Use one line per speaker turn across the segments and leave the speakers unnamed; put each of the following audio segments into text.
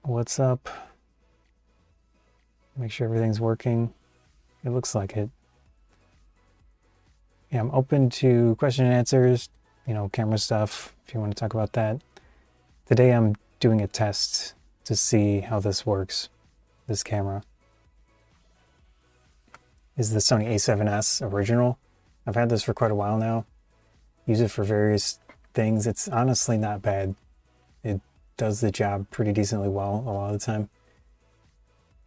What's up? Make sure everything's working. It looks like it. Yeah, I'm open to question and answers, camera stuff, if you want to talk about that. Today I'm doing a test to see how this works, this camera. Is the Sony A7S original. I've had this for quite a while now. Use it for various things. It's honestly not bad. It does the job pretty decently well a lot of the time.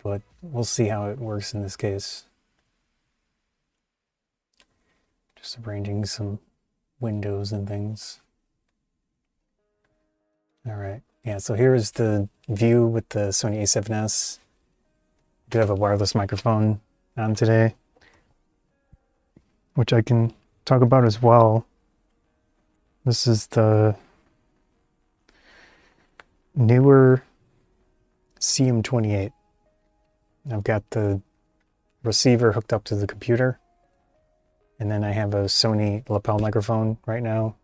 But we'll see how it works in this case. Just arranging some windows and things. All right. Yeah, so here's the view with the Sony A7S. I do have a wireless microphone on today, which I can talk about as well. This is the newer CM28. I've got the receiver hooked up to the computer, and then I have a Sony lapel microphone right now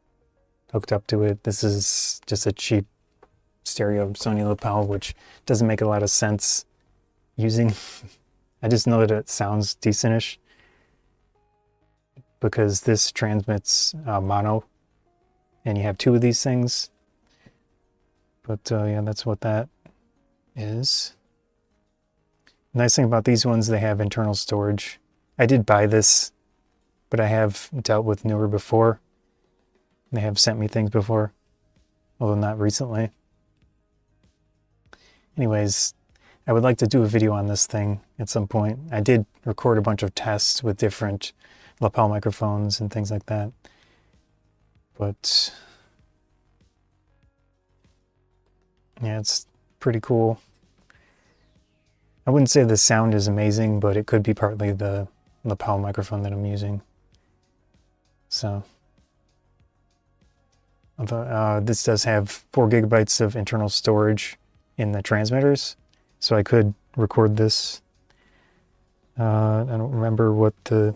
hooked up to it. This is just a cheap stereo Sony lapel, which doesn't make a lot of sense using. I just know that it sounds decentish because this transmits mono, and you have two of these things. But yeah, that's what that is. Nice thing about these ones, they have internal storage. I did buy this, but I have dealt with newer before. They have sent me things before, although not recently. Anyways, I would like to do a video on this thing at some point. I did record a bunch of tests with different lapel microphones and things like that. But yeah, it's pretty cool. I wouldn't say the sound is amazing, but it could be partly the lapel microphone that I'm using. So, although this does have 4 gigabytes of internal storage in the transmitters, so I could record this. I don't remember what I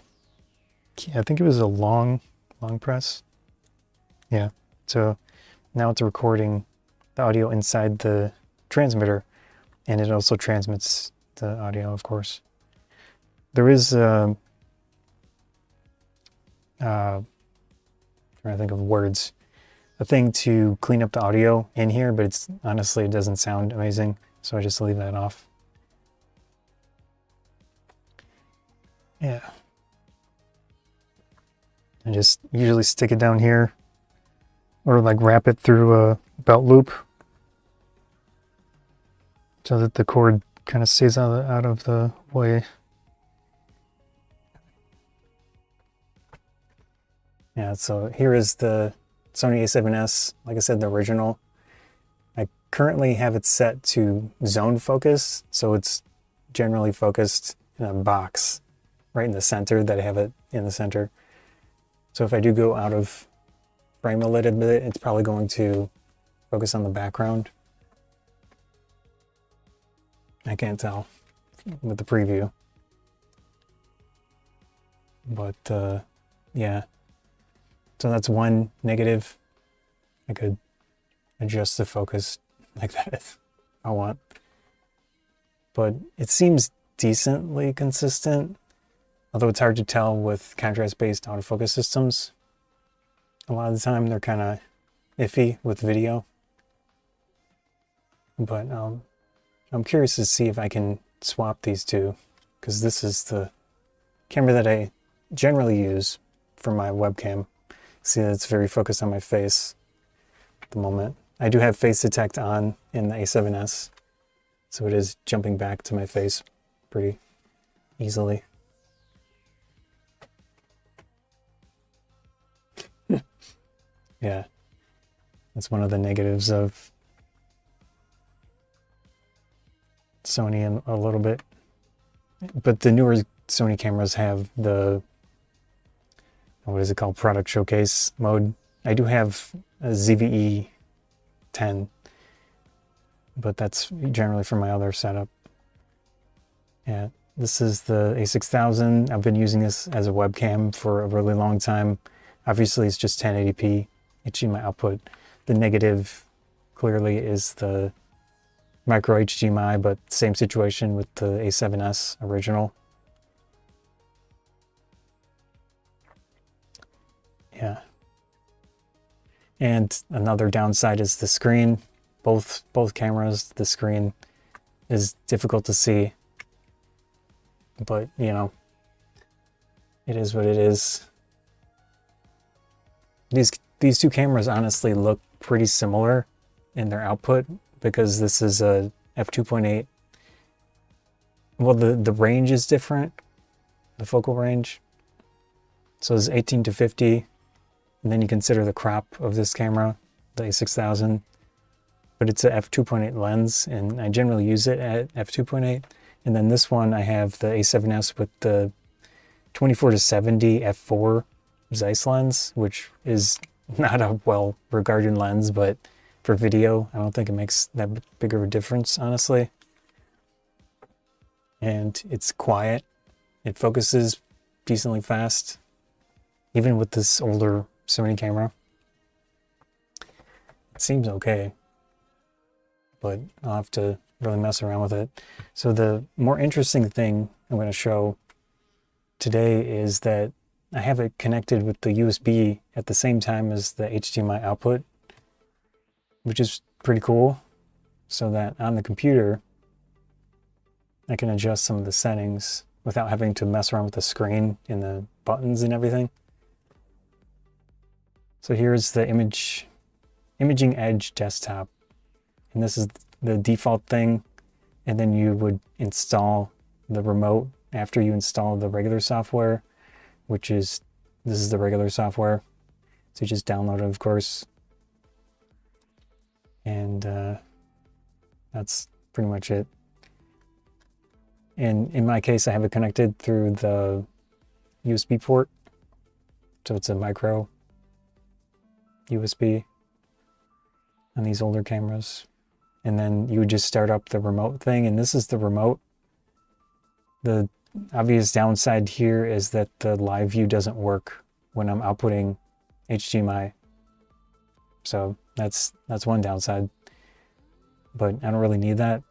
think it was a long press. Yeah, so now it's recording the audio inside the transmitter, and it also transmits the audio, of course. There is trying to think of words, a thing to clean up the audio in here, but it's honestly, it doesn't sound amazing, so I just leave that off. Yeah, I just usually stick it down here, or like wrap it through a belt loop so that the cord kind of stays out of the way. Yeah, so here is the Sony A7S, like I said, the original. I currently have it set to zone focus, so it's generally focused in a box right in the center, that I have it in the center. So if I do go out of frame a little bit, it's probably going to focus on the background. I can't tell with the preview. But yeah. So that's one negative. I could adjust the focus like that if I want. But it seems decently consistent, although it's hard to tell with contrast-based autofocus systems. A lot of the time they're kind of iffy with video. But I'm curious to see if I can swap these two, because this is the camera that I generally use for my webcam. See that it's very focused on my face at the moment. I do have face detect on in the A7S, so it is jumping back to my face pretty easily. Yeah, that's one of the negatives of Sony a little bit. But the newer Sony cameras have the, what is it called, product showcase mode. I do have a ZVE 10, but that's generally for my other setup. Yeah, this is the A6000. I've been using this as a webcam for a really long time. Obviously it's just 1080p HDMI output. The negative clearly is the micro HDMI, but same situation with the A7S original. Yeah. And another downside is the screen. Both cameras, the screen is difficult to see. But, you know, it is what it is. These two cameras honestly look pretty similar in their output because this is a f2.8. Well, the range is different, the focal range. So it's 18 to 50, and then you consider the crop of this camera, the A6000. But it's a f2.8 lens, and I generally use it at f2.8. And then this one, I have the A7S with the 24 to 70 f4 Zeiss lens, which is not a well-regarded lens, but for video, I don't think it makes that big of a difference, honestly. And it's quiet. It focuses decently fast, even with this older Sony camera. It seems okay, but I'll have to really mess around with it. So the more interesting thing I'm going to show today is that I have it connected with the USB at the same time as the HDMI output, which is pretty cool, so that on the computer I can adjust some of the settings without having to mess around with the screen and the buttons and everything. So here's the Imaging Edge desktop, and this is the default thing, and then you would install the remote after you install the regular software, which is, this is the regular software. So you just download it, of course. And that's pretty much it. And in my case, I have it connected through the USB port. So it's a micro USB on these older cameras. And then you would just start up the remote thing. And this is the remote. The obvious downside here is that the live view doesn't work when I'm outputting HDMI. So that's one downside, but I don't really need that.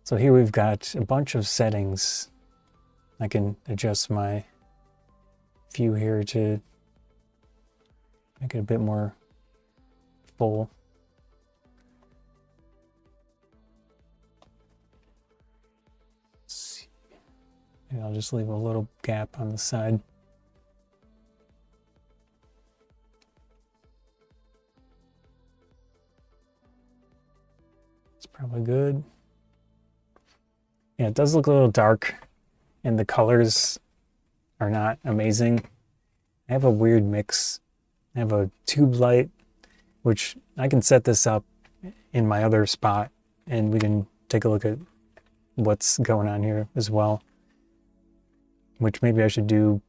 So here we've got a bunch of settings. I can adjust my view here to make it a bit more full. Maybe I'll just leave a little gap on the side. It's probably good. Yeah, it does look a little dark, and the colors are not amazing. I have a weird mix. I have a tube light, which I can set this up in my other spot, and we can take a look at what's going on here as well. Which maybe I should do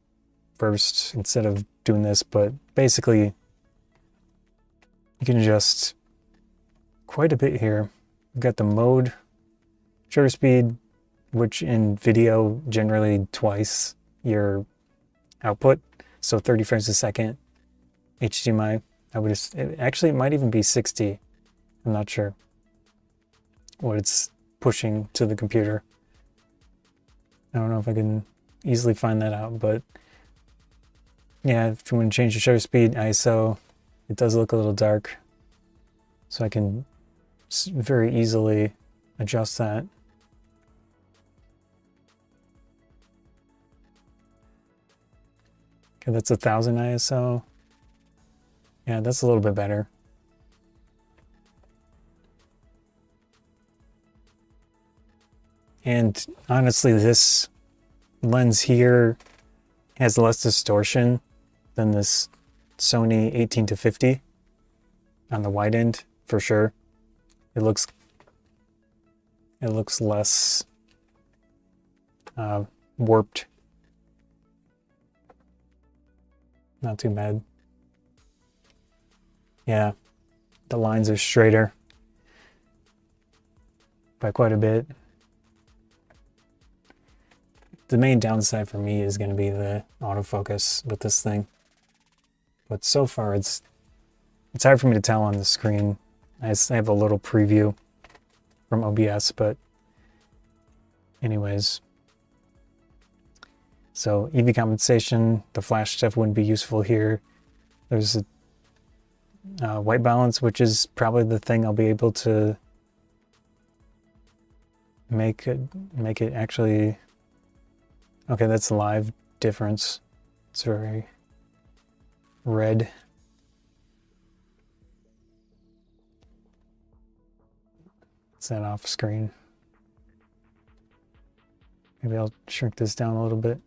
first instead of doing this, but basically you can adjust quite a bit here. We've got the mode, shutter speed, which in video generally twice your output, so 30 frames a second. HDMI, actually it might even be 60. I'm not sure what it's pushing to the computer. I don't know if I can easily find that out, but yeah, if you want to change the shutter speed, ISO, it does look a little dark, so I can very easily adjust that. Okay, that's 1000 ISO. Yeah, that's a little bit better. And honestly, this lens here has less distortion than this Sony 18 to 50 on the wide end, for sure. It looks less warped. Not too bad. Yeah, the lines are straighter by quite a bit. The main downside for me is going to be the autofocus with this thing. But so far it's hard for me to tell on the screen. I have a little preview from OBS, but anyways. So EV compensation, the flash stuff wouldn't be useful here. There's a white balance, which is probably the thing I'll be able to make it actually. Okay, that's a live difference. It's very red. It's that off screen. Maybe I'll shrink this down a little bit.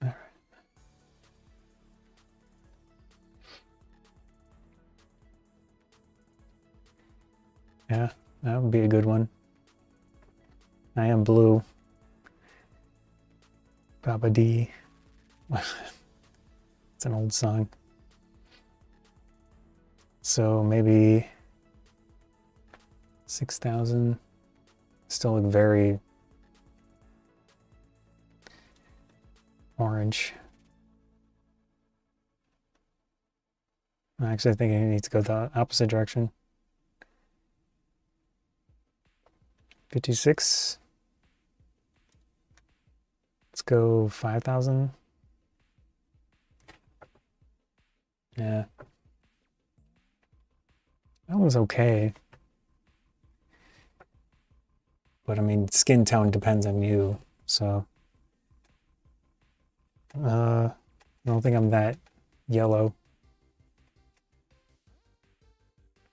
All right. Yeah, that would be a good one. I am blue. Baba D. It's an old song. So maybe 6,000. Still look very orange. Actually, I think I need to go the opposite direction. 56. Let's go 5,000. Yeah. That was okay. But I mean, skin tone depends on you, so. I don't think I'm that yellow.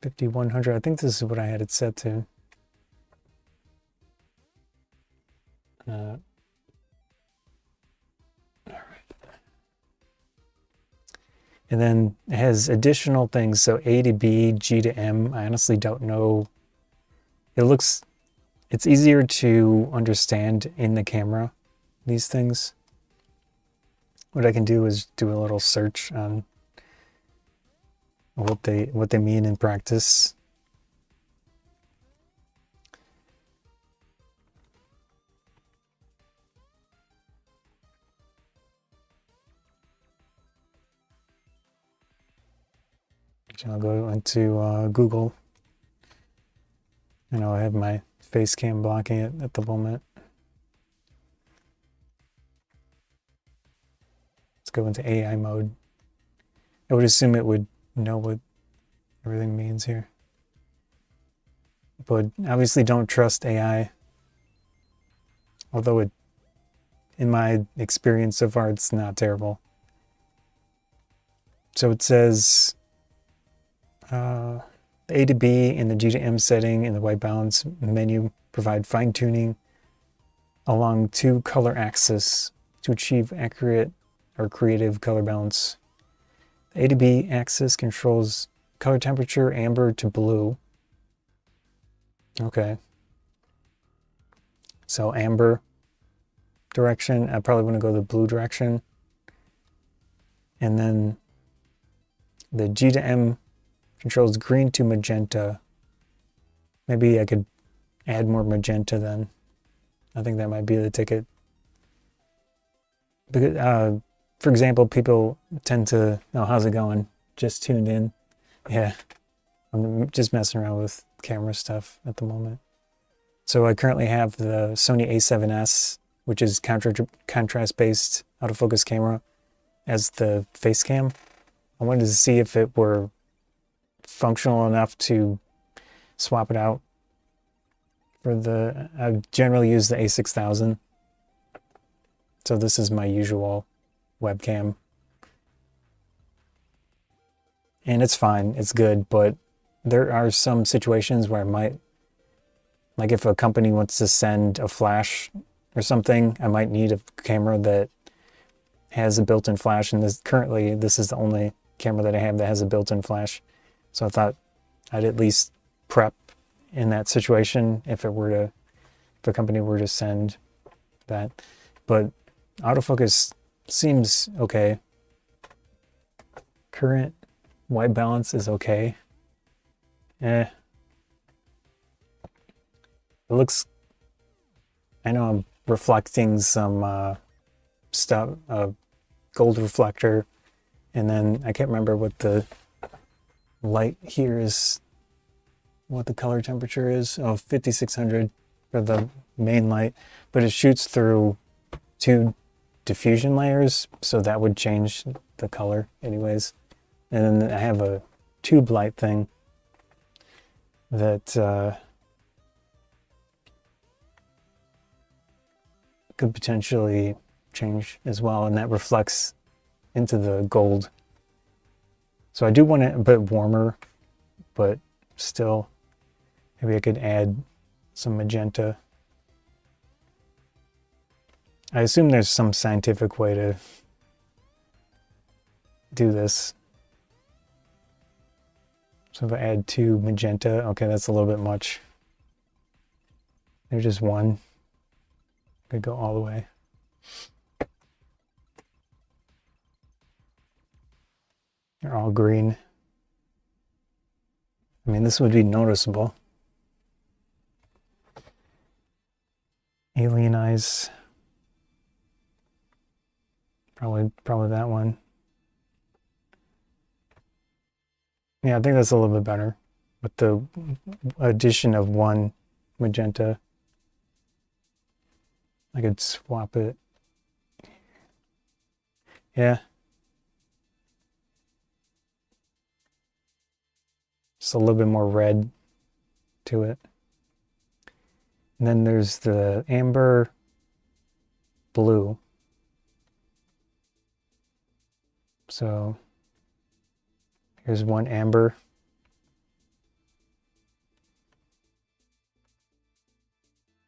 5100, I think this is what I had it set to. All right. And then it has additional things, so A to B, G to M. I honestly don't know. It's easier to understand in the camera, these things. What I can do is do a little search on what they mean in practice. I'll go into Google. I know I have my face cam blocking it at the moment. Let's go into AI mode. I would assume it would know what everything means here. But obviously don't trust AI. Although in my experience so far, it's not terrible. So it says the A to B in the G to M setting in the white balance menu provide fine-tuning along two color axes to achieve accurate or creative color balance. The A to B axis controls color temperature amber to blue. Okay. So amber direction, I probably want to go the blue direction. And then the G to M controls green to magenta. Maybe I could add more magenta then. I think that might be the ticket. Because, for example, people tend to, oh, how's it going? Just tuned in. Yeah, I'm just messing around with camera stuff at the moment. So I currently have the Sony A7S, which is contrast-based autofocus camera, as the face cam. I wanted to see if it were functional enough to swap it out for I generally use the A6000. So this is my usual webcam. And it's fine, it's good, but there are some situations where I might, like if a company wants to send a flash or something, I might need a camera that has a built-in flash, and currently this is the only camera that I have that has a built-in flash. So I thought I'd at least prep in that situation if a company were to send that. But autofocus seems okay. Current white balance is okay. It looks, I know I'm reflecting some stuff, gold reflector, and then I can't remember what the light here is what the color temperature is. Oh, 5600 for the main light, but it shoots through 2 diffusion layers, so that would change the color anyways. And then I have a tube light thing that could potentially change as well, and that reflects into the gold. So I do want it a bit warmer, but still, maybe I could add some magenta. I assume there's some scientific way to do this. So if I add 2 magenta, okay, that's a little bit much. There's just 1. Could go all the way. They're all green. I mean, this would be noticeable. Alien eyes. Probably that one. Yeah, I think that's a little bit better with the addition of 1 magenta. I could swap it. Yeah. Just a little bit more red to it. And then there's the amber blue. So here's 1 amber.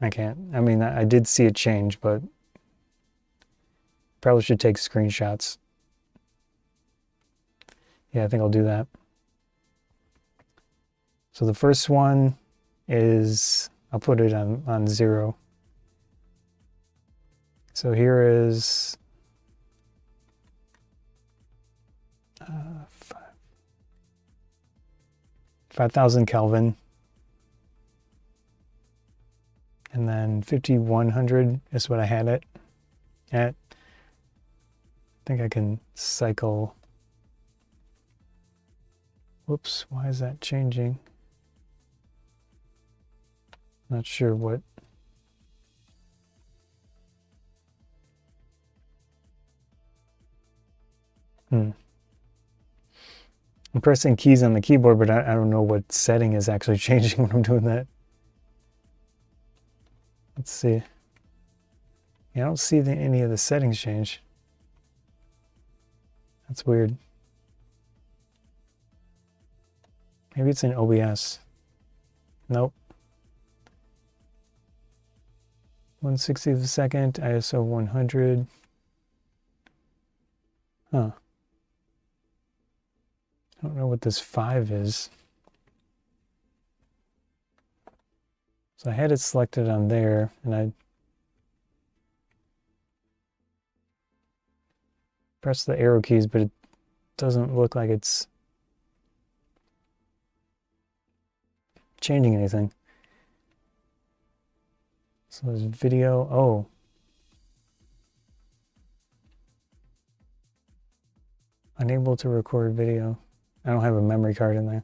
I mean, I did see it change, but probably should take screenshots. Yeah, I think I'll do that. So the first one is, I'll put it on 0. So here is 5,000 Kelvin. And then 5100 is what I had it at. I think I can cycle. Whoops, why is that changing? Not sure what. I'm pressing keys on the keyboard, but I don't know what setting is actually changing when I'm doing that. Let's see. Yeah, I don't see any of the settings change. That's weird. Maybe it's in OBS. Nope. 1/60th of a second, ISO 100. Huh. I don't know what this 5 is. So I had it selected on there, and I pressed the arrow keys, but it doesn't look like it's changing anything. So there's video. Oh. Unable to record video. I don't have a memory card in there.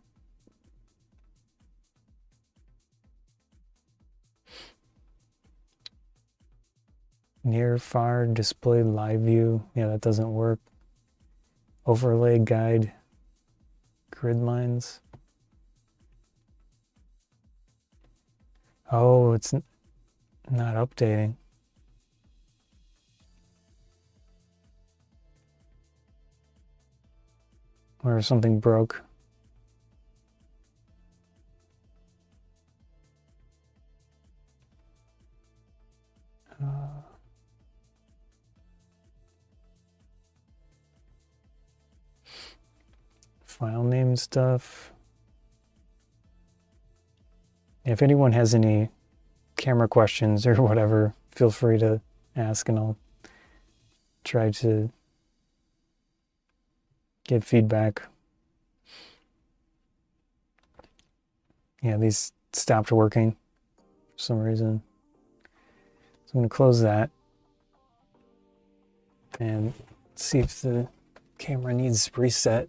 Near far display live view. Yeah, that doesn't work. Overlay guide. Grid lines. Oh, it's not updating. Or something broke. File name stuff. If anyone has any camera questions or whatever, feel free to ask and I'll try to get feedback. Yeah, these stopped working for some reason. So I'm going to close that and see if the camera needs reset.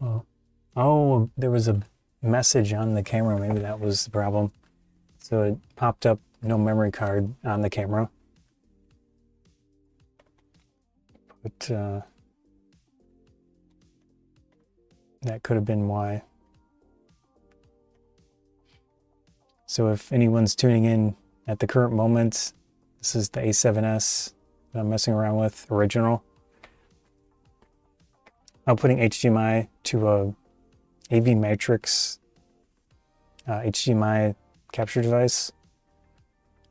Oh, there was a message on the camera. Maybe that was the problem. So it popped up no memory card on the camera. But that could have been why. So if anyone's tuning in at the current moment, this is the A7S that I'm messing around with, original. I'm putting HDMI to a AV Matrix HDMI capture device.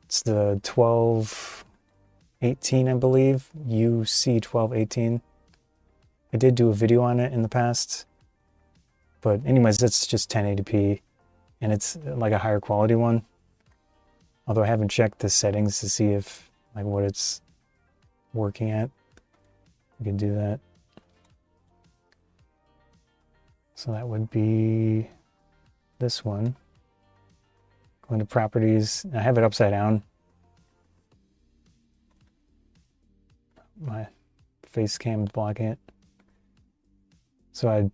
It's the 1218, I believe, UC1218. I did do a video on it in the past, but anyways, it's just 1080p, and it's like a higher quality one. Although I haven't checked the settings to see if like what it's working at. We can do that. So that would be this one. Go into properties. I have it upside down. My face cam is blocking it. So I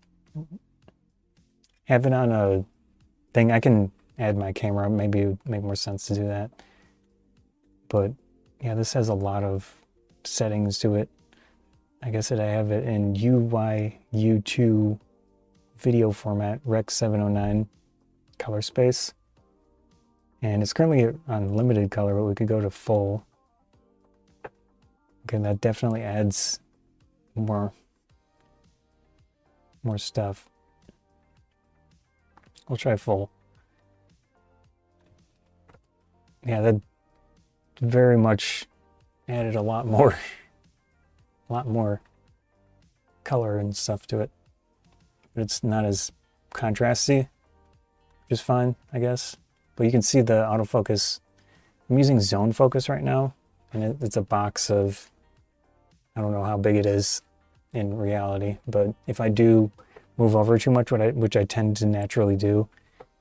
have it on a thing. I can add my camera. Maybe it would make more sense to do that. But yeah, this has a lot of settings to it. I guess that I have it in UYU2 video format, Rec 709 color space. And it's currently on limited color, but we could go to full. Okay, that definitely adds more stuff. We'll try full. Yeah, that very much added a lot more color and stuff to it. But it's not as contrasty, which is fine, I guess. But you can see the autofocus. I'm using zone focus right now, and it's a box of, I don't know how big it is in reality, but if I do move over too much, which I tend to naturally do,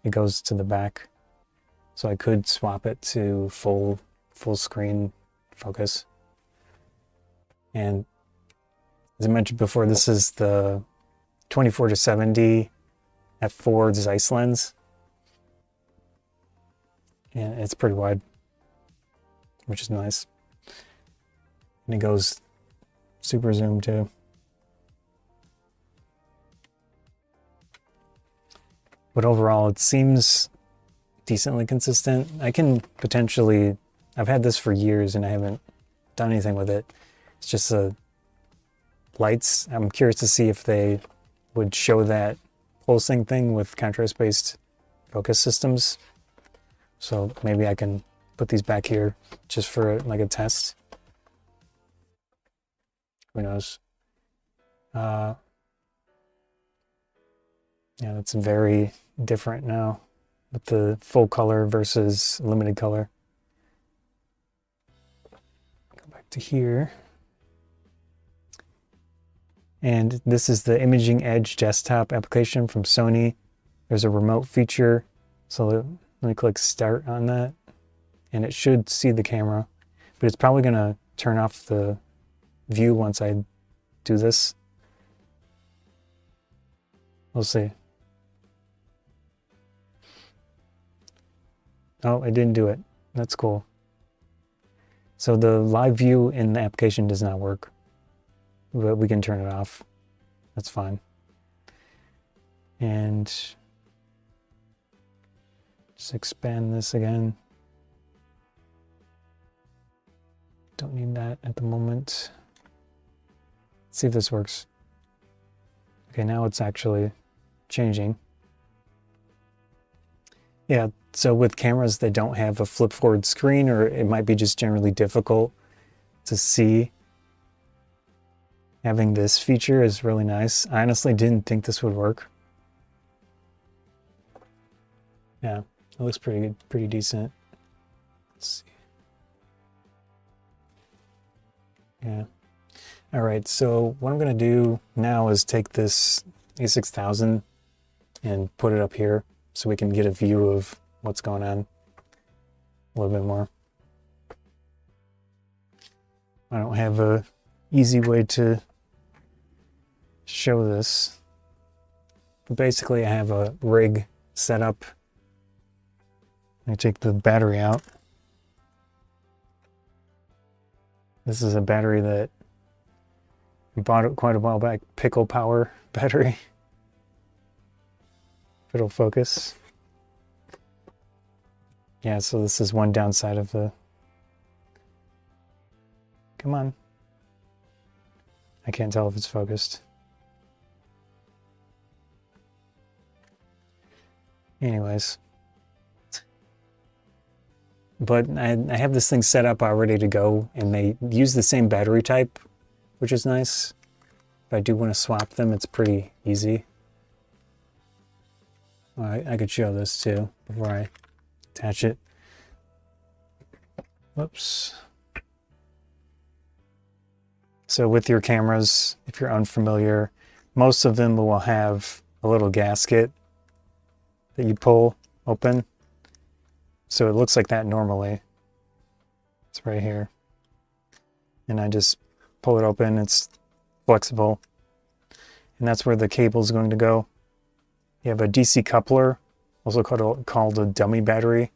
it goes to the back. So I could swap it to full screen focus. And as I mentioned before, this is the 24-70 f4 Zeiss lens. And it's pretty wide, which is nice. And it goes super zoom too. But overall, it seems decently consistent. I can potentially, I've had this for years and I haven't done anything with it. It's just the lights. I'm curious to see if they would show that pulsing thing with contrast-based focus systems. So maybe I can put these back here just for like a test. Who knows? Yeah, that's very different now with the full color versus limited color. Go back to here. And this is the Imaging Edge desktop application from Sony. There's a remote feature. So let me click start on that. And it should see the camera. But it's probably going to turn off the view once I do this. We'll see. Oh, it didn't do it. That's cool. So the live view in the application does not work. But we can turn it off. That's fine. And just expand this again. Don't need that at the moment. Let's see if this works. Okay, now it's actually changing. Yeah, so with cameras that don't have a flip forward screen, or it might be just generally difficult to see, having this feature is really nice. I honestly didn't think this would work. Yeah, it looks pretty good, pretty decent. Let's see. Yeah. All right, so what I'm gonna do now is take this A6000 and put it up here so we can get a view of what's going on a little bit more. I don't have a easy way to show this, basically I have a rig set up. I take the battery out. This is a battery that we bought it quite a while back, Pickle Power battery. If it'll focus. Yeah, so this is one downside of the... Come on. I can't tell if it's focused. Anyways. But I have this thing set up ready to go, and they use the same battery type, which is nice. If I do want to swap them, it's pretty easy. I could show this too before I attach it. Whoops. So with your cameras, if you're unfamiliar, most of them will have a little gasket that you pull open. So it looks like that normally. It's right here. And I just pull it open, it's flexible. And that's where the cable is going to go. You have a DC coupler, also called a dummy battery,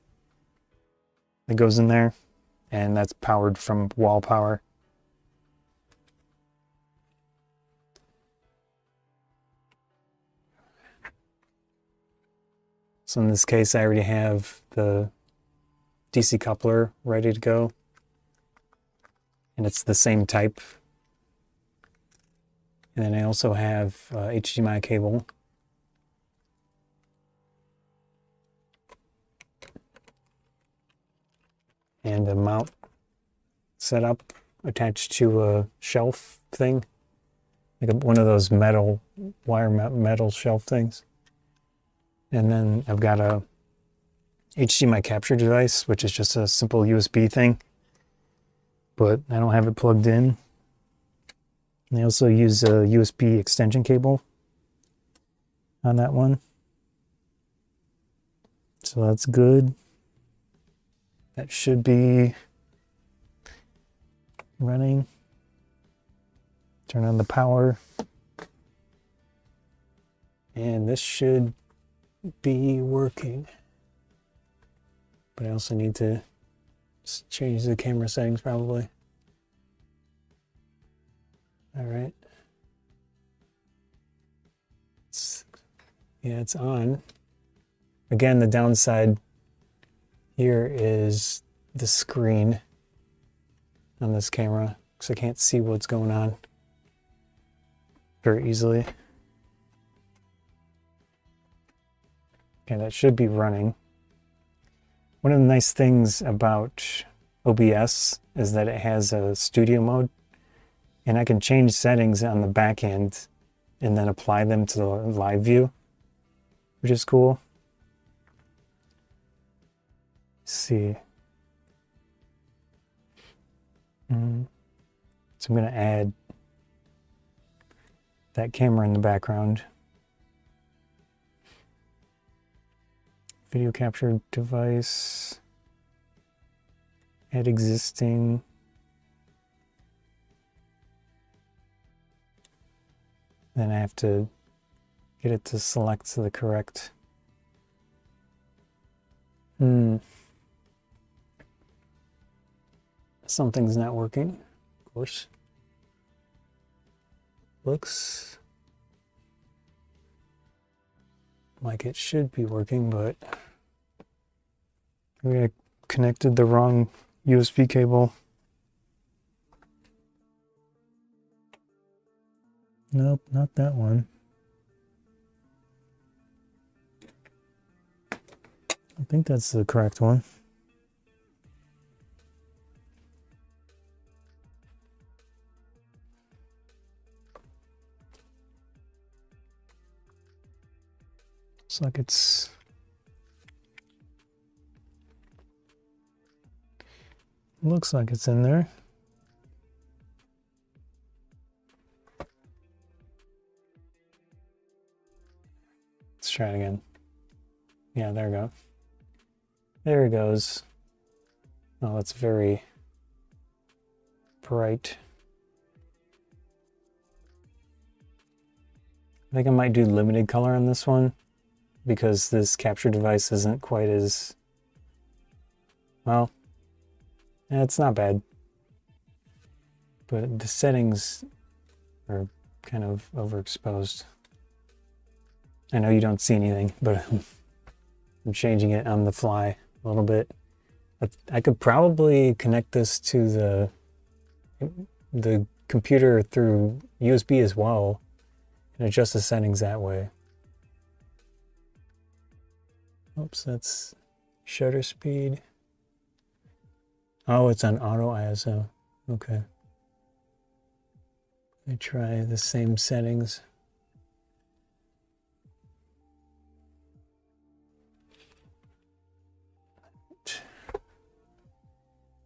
that goes in there. And that's powered from wall power. So in this case, I already have the DC coupler ready to go. And it's the same type. And then I also have HDMI cable. And a mount set up attached to a shelf thing. Like one of those metal, metal shelf things. And then I've got a HDMI capture device, which is just a simple USB thing. But I don't have it plugged in. And I also use a USB extension cable on that one. So that's good. That should be running. Turn on the power. And this should be working. But I also need to change the camera settings probably. All right. It's on. Again, the downside here is the screen on this camera, because I can't see what's going on very easily. Okay, that should be running. One of the nice things about OBS is that it has a studio mode, and I can change settings on the back end and then apply them to the live view, which is cool. Let's see. So I'm going to add that camera in the background. Video capture device. Add existing. Then I have to get it to select to the correct. Something's not working, of course. Looks like it should be working, but maybe I connected the wrong USB cable. Nope, not that one. I think that's the correct one. Looks like it's in there. Let's try it again. Yeah, there we go. There it goes. Oh, that's very bright. think I might do limited color on this one because this capture device isn't quite as, well, it's not bad. But the settings are kind of overexposed. I know you don't see anything, but I'm changing it on the fly a little bit. I could probably connect this to the computer through USB as well and adjust the settings that way. Oops, that's shutter speed. Oh, it's on auto ISO. Okay. Let me try the same settings.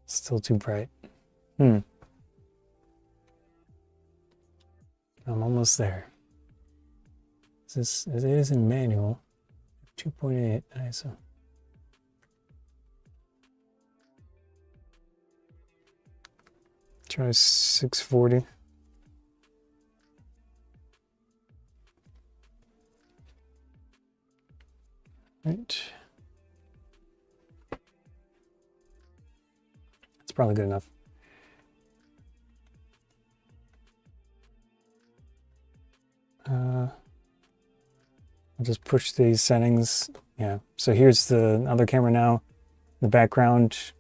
Still too bright. I'm almost there. It is in manual. 2.8 ISO. Try 640. Right. That's probably good enough. I'll just push these settings. Yeah, so here's the other camera now. The background,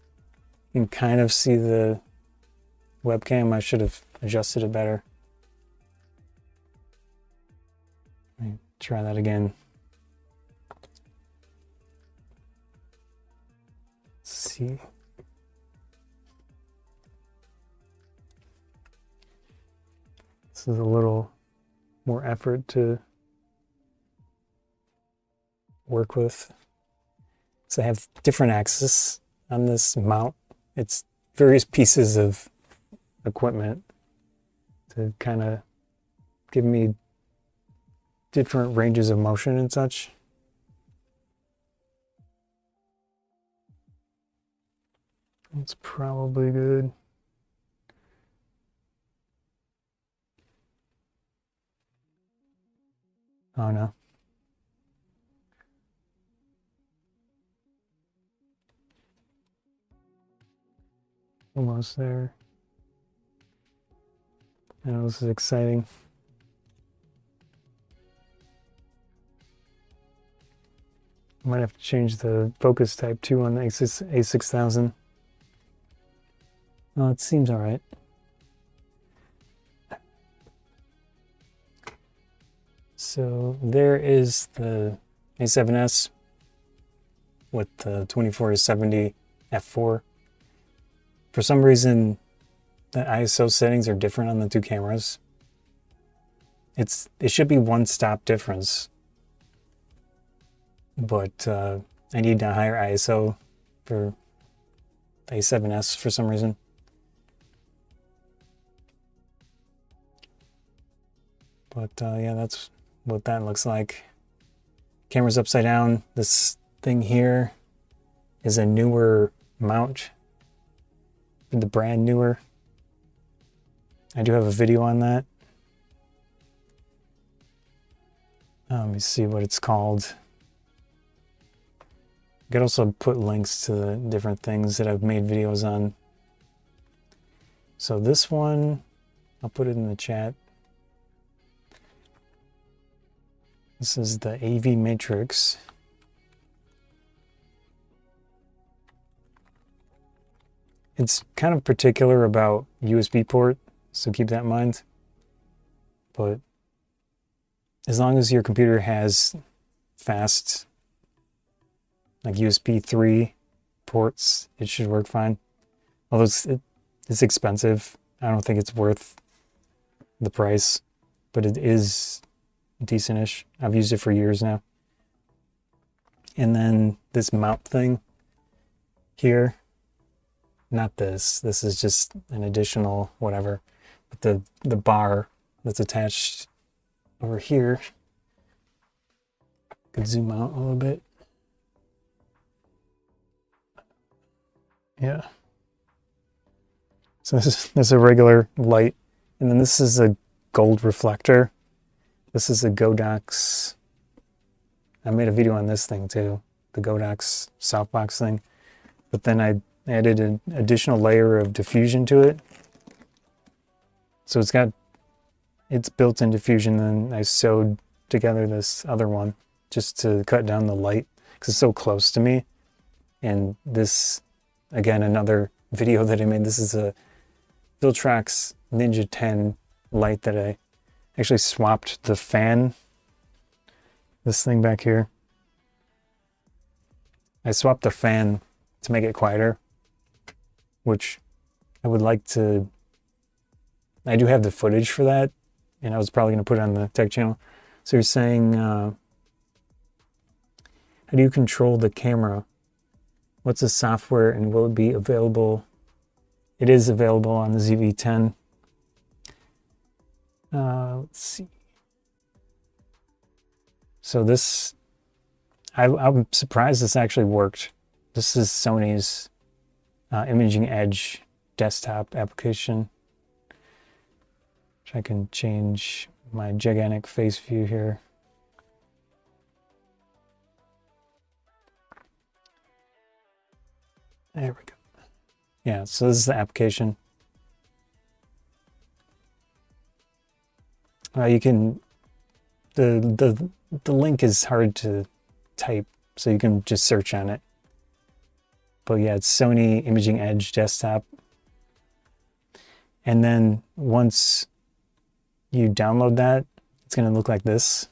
you can kind of see the webcam. I should have adjusted it better. Let me try that again. Let's see. This is a little more effort to work with. So I have different axes on this mount. It's various pieces of equipment to kind of give me different ranges of motion and such. That's probably good. Oh no. Almost there. I know this is exciting. I might have to change the focus type too on the A6000. Oh, it seems all right. So there is the A7S with the 24-70 f4. For some reason, the ISO settings are different on the two cameras. It should be one stop difference, but I need a higher ISO for the A7S for some reason. But yeah, that's what that looks like. Camera's upside down. This thing here is a newer mount. The brand newer. I do have a video on that. Let me see what it's called. I could also put links to the different things that I've made videos on. So this one, I'll put it in the chat. This is the AV Matrix. It's kind of particular about USB port, so keep that in mind. But as long as your computer has fast, like USB 3 ports, it should work fine. Although it's expensive. I don't think it's worth the price, but it is decentish. I've used it for years now. And then this mount thing here, not this. This is just an additional whatever. But the bar that's attached over here, could zoom out a little bit. Yeah. So this is a regular light, and then this is a gold reflector. This is a Godox. I made a video on this thing too, the Godox softbox thing. But then I added an additional layer of diffusion to it. So it's built-in diffusion, then I sewed together this other one just to cut down the light because it's so close to me. And this, again, another video that I made. This is a Viltrox Ninja 10 light that I actually swapped the fan, this thing back here. I swapped the fan to make it quieter, which I would like to. I do have the footage for that, and I was probably going to put it on the tech channel. So you're saying, how do you control the camera? What's the software, and will it be available? It is available on the ZV-10. Let's see. So this, I'm surprised this actually worked. This is Sony's Imaging Edge desktop application. Which I can change my gigantic face view here. There we go. Yeah, so this is the application. You can, the link is hard to type, so you can just search on it. But yeah, it's Sony Imaging Edge desktop. And then once you download that, it's going to look like this.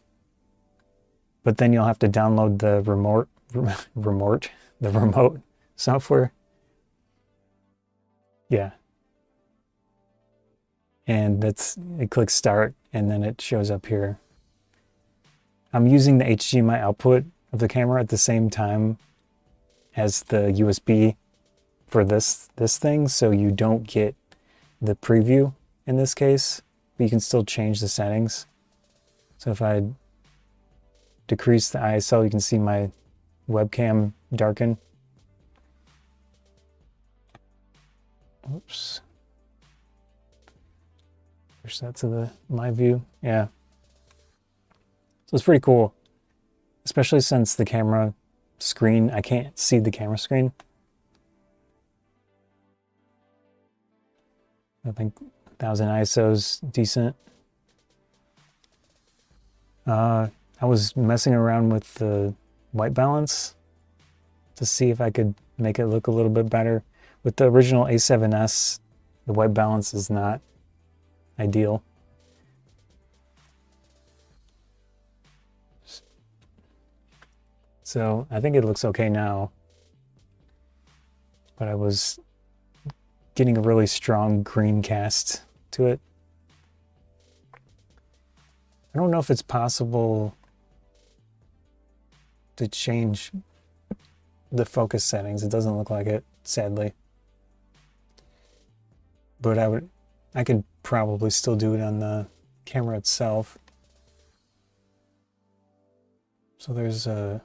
But then you'll have to download the remote software. Yeah. And it clicks start, and then it shows up here. I'm using the HDMI output of the camera at the same time as the USB for this thing, so you don't get the preview in this case, but you can still change the settings. So if I decrease the ISO, you can see my webcam darken. Oops. Push that to my view. Yeah. So it's pretty cool, especially since the camera screen, I can't see the camera screen. I think 1000 ISO is decent. I was messing around with the white balance to see if I could make it look a little bit better. With the original A7S, the white balance is not ideal. So I think it looks okay now, but I was getting a really strong green cast to it. I don't know if it's possible to change the focus settings. It doesn't look like it, sadly. But I could probably still do it on the camera itself. So there's a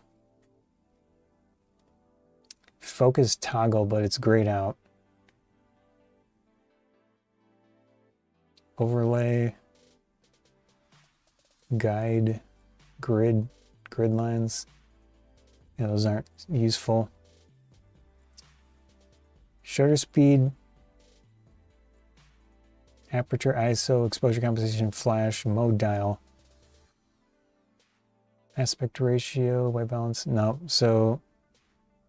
focus toggle, but it's grayed out. Overlay, guide, grid lines. Yeah, those aren't useful. Shutter speed, aperture, ISO, exposure composition, flash, mode dial, aspect ratio, white balance. No, so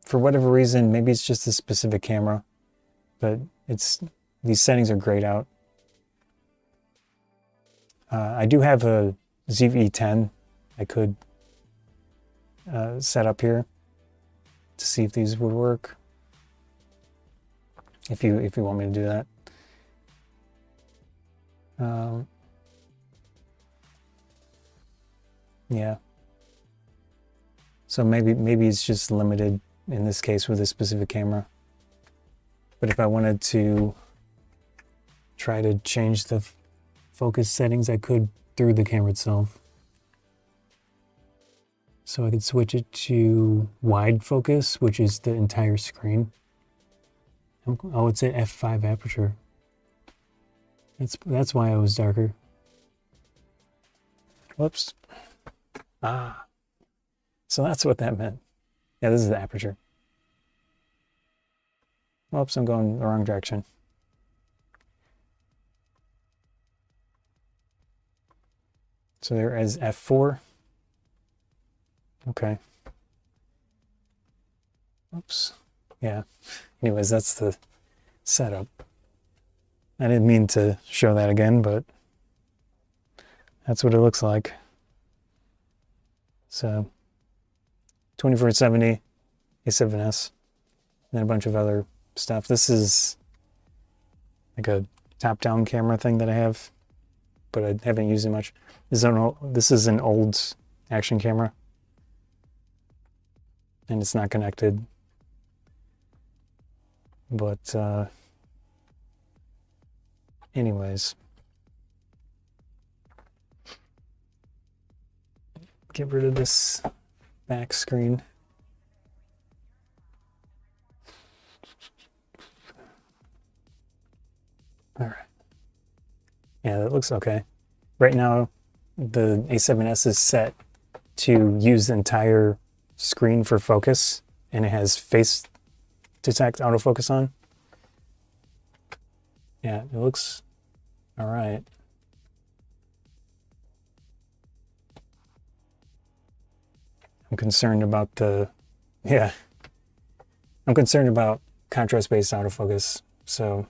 for whatever reason, maybe it's just a specific camera, but these settings are grayed out. I do have a ZV-10 I could set up here to see if these would work. If you want me to do that. Yeah. So maybe it's just limited in this case with a specific camera. But if I wanted to try to change the focus settings, I could through the camera itself. So I could switch it to wide focus, which is the entire screen. Oh, it's at f5 aperture. That's why it was darker. Whoops. Ah, so that's what that meant. Yeah, this is the aperture. Whoops, I'm going the wrong direction. So there is f4. Okay. Oops. Yeah. Anyways, that's the setup. I didn't mean to show that again, but that's what it looks like. So 2470 A7S, and then a bunch of other stuff. This is like a top-down camera thing that I have, but I haven't used it much. This is an old action camera, and it's not connected. But anyways, get rid of this back screen. All right. Yeah, that looks okay. Right now, the A7S is set to use the entire screen for focus, and it has face detect autofocus on. Yeah, it looks all right. I'm concerned about I'm concerned about contrast-based autofocus, so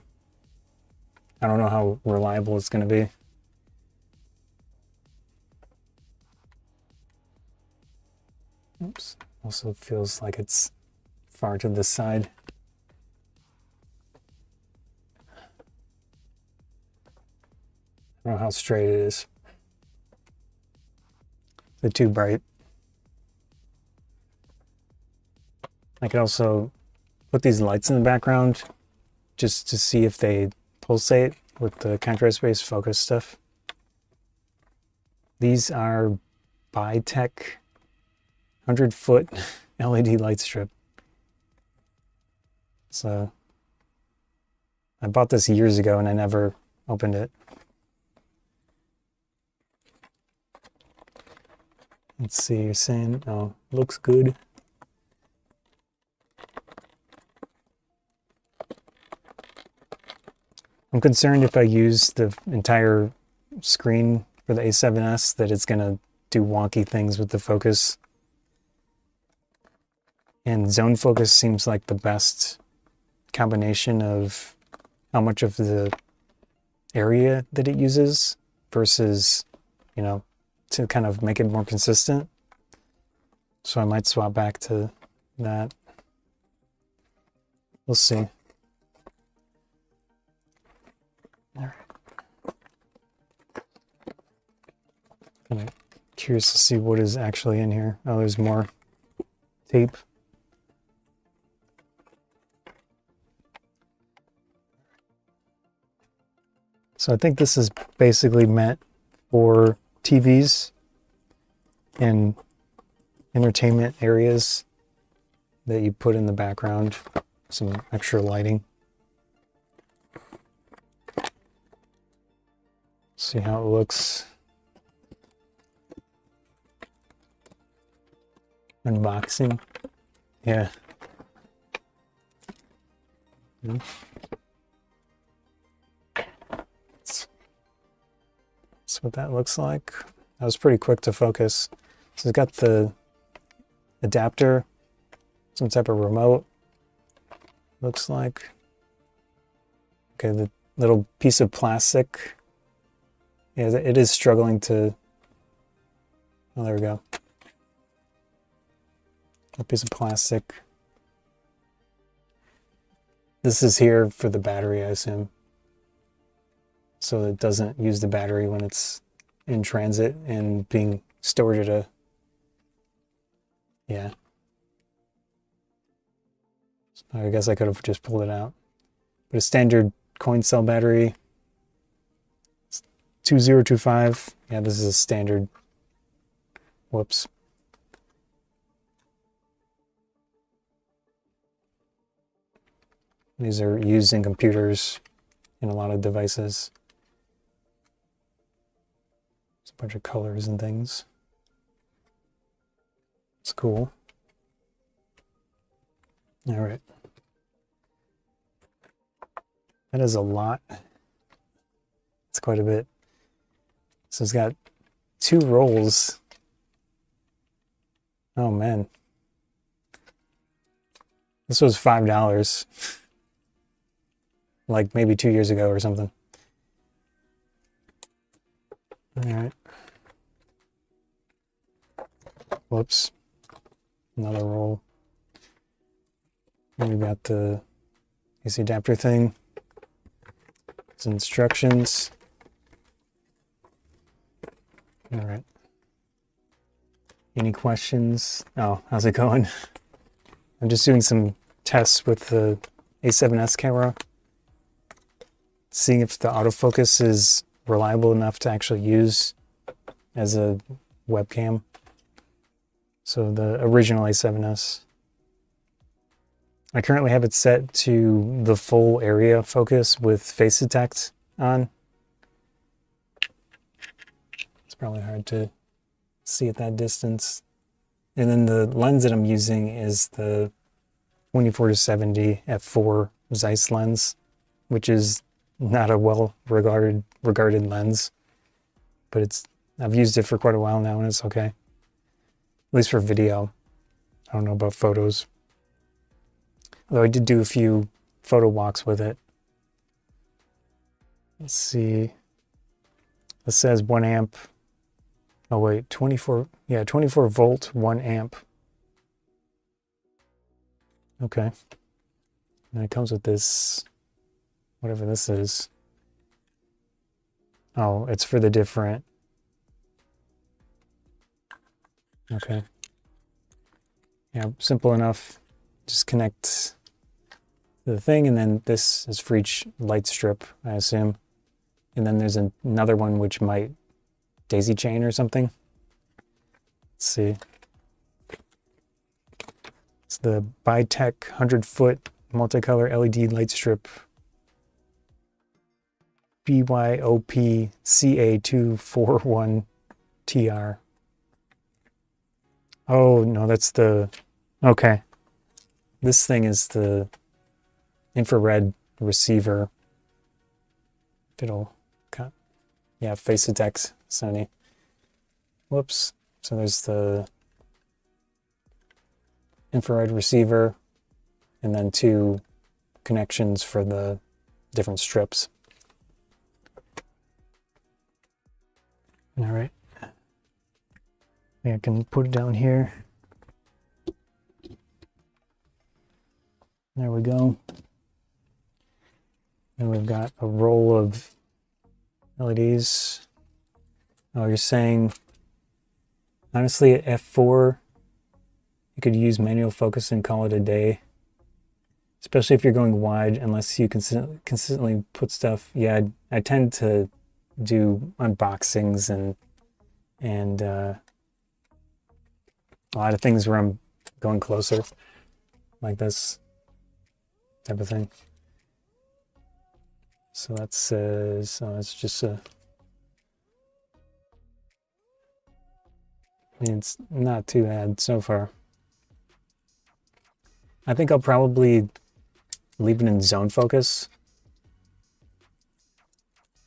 I don't know how reliable it's going to be. Oops. Also feels like it's far to the side. I don't know how straight it is. Is it too bright? I could also put these lights in the background just to see if they pulsate with the contrast-based focus stuff. These are Bitech 100-foot LED light strip. So I bought this years ago and I never opened it. Let's see, you're saying, oh, looks good. I'm concerned if I use the entire screen for the A7S that it's gonna do wonky things with the focus. And zone focus seems like the best combination of how much of the area that it uses versus, you know, to kind of make it more consistent. So I might swap back to that. We'll see. All right. I'm curious to see what is actually in here. Oh, there's more tape. So I think this is basically meant for TVs and entertainment areas that you put in the background, some extra lighting. See how it looks. Unboxing. Yeah. That's what that looks like. That was pretty quick to focus. So it's got the adapter, some type of remote, looks like. Okay, the little piece of plastic. Yeah, it is struggling to, oh, there we go. A piece of plastic. This is here for the battery, I assume. So it doesn't use the battery when it's in transit and being stored at a, yeah. I guess I could have just pulled it out. But a standard coin cell battery, 2025. Yeah, this is a standard. Whoops. These are used in computers in a lot of devices. a bunch of colors and things. It's cool. All right. That is a lot. It's quite a bit. So it's got 2 rolls. Oh man. This was $5. Like maybe 2 years ago or something. All right. Whoops. Another roll. And we got the AC adapter thing. Some instructions. All right. Any questions? Oh, how's it going? I'm just doing some tests with the A7S camera, seeing if the autofocus is reliable enough to actually use as a webcam. So the original A7S. I currently have it set to the full area focus with face detect on. It's probably hard to see at that distance. And then the lens that I'm using is the 24-70 f4 Zeiss lens, which is not a regarded lens, but I've used it for quite a while now and it's okay. At least for video. I don't know about photos. Although I did do a few photo walks with it. Let's see. It says 1 amp. Oh wait, 24 volt, 1 amp. Okay. And it comes with this, whatever this is. Oh, it's for the different. Okay. Yeah, simple enough. Just connect the thing, and then this is for each light strip, I assume. And then there's another one which might daisy chain or something. Let's see. It's the Bitech 100-foot multicolor LED light strip. BYOP CA241TR. Oh, no, that's the... Okay. This thing is the infrared receiver. It'll cut. Yeah, face detect, Sony. Whoops. So there's the infrared receiver and then 2 connections for the different strips. All right. I can put it down here. There we go. And we've got a roll of LEDs. Oh, you're saying, honestly, at f4, you could use manual focus and call it a day. Especially if you're going wide, unless you consistently put stuff. Yeah, I tend to do unboxings and a lot of things where I'm going closer, like this type of thing. So that says, oh, it's just a, I mean, it's not too bad so far. I think I'll probably leave it in zone focus,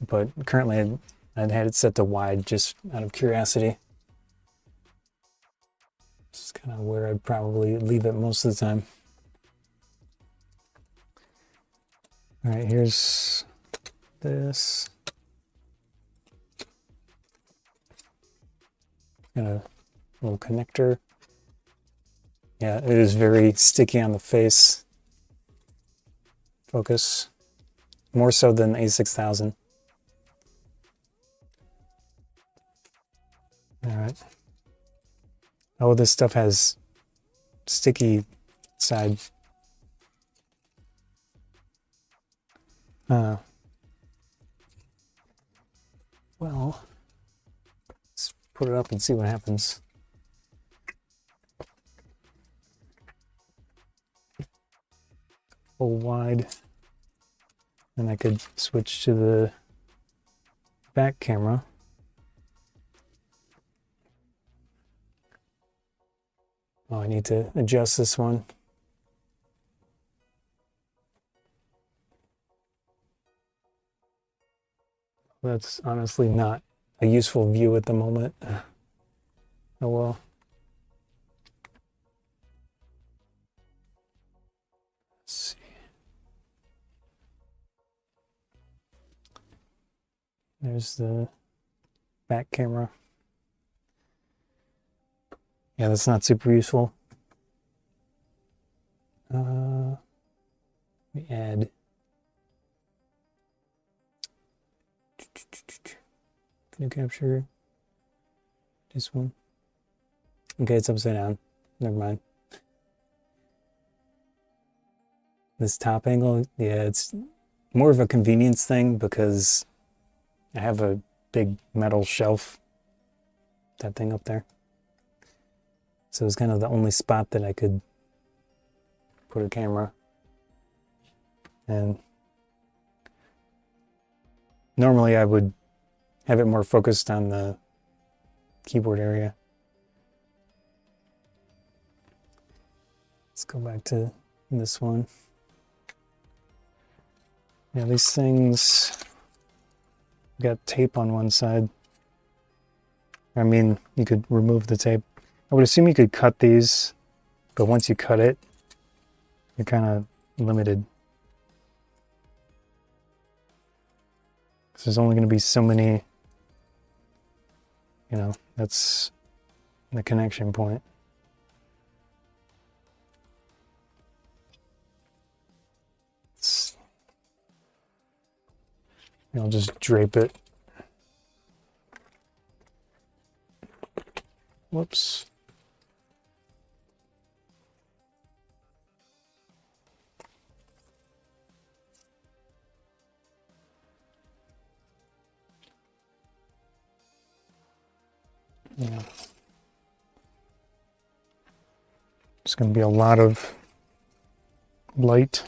but currently I'd had it set to wide just out of curiosity. This is kind of where I'd probably leave it most of the time. All right, here's this. Got a little connector. Yeah, it is very sticky on the face. Focus. More so than the A6000. All right. Oh, this stuff has sticky side. Well, let's put it up and see what happens. Full wide. And I could switch to the back camera. Oh, I need to adjust this one. That's honestly not a useful view at the moment. Oh well. Let's see. There's the back camera. Yeah, that's not super useful. Let me add. Can you capture this one? Okay, it's upside down. Never mind. This top angle, yeah, it's more of a convenience thing because I have a big metal shelf, that thing up there. So it's kind of the only spot that I could put a camera. And normally I would have it more focused on the keyboard area. Let's go back to this one. Yeah, these things got tape on one side. I mean, you could remove the tape. I would assume you could cut these, but once you cut it, you're kind of limited. There's only going to be so many, you know, that's the connection point. I'll just drape it. Whoops. Yeah. It's going to be a lot of light.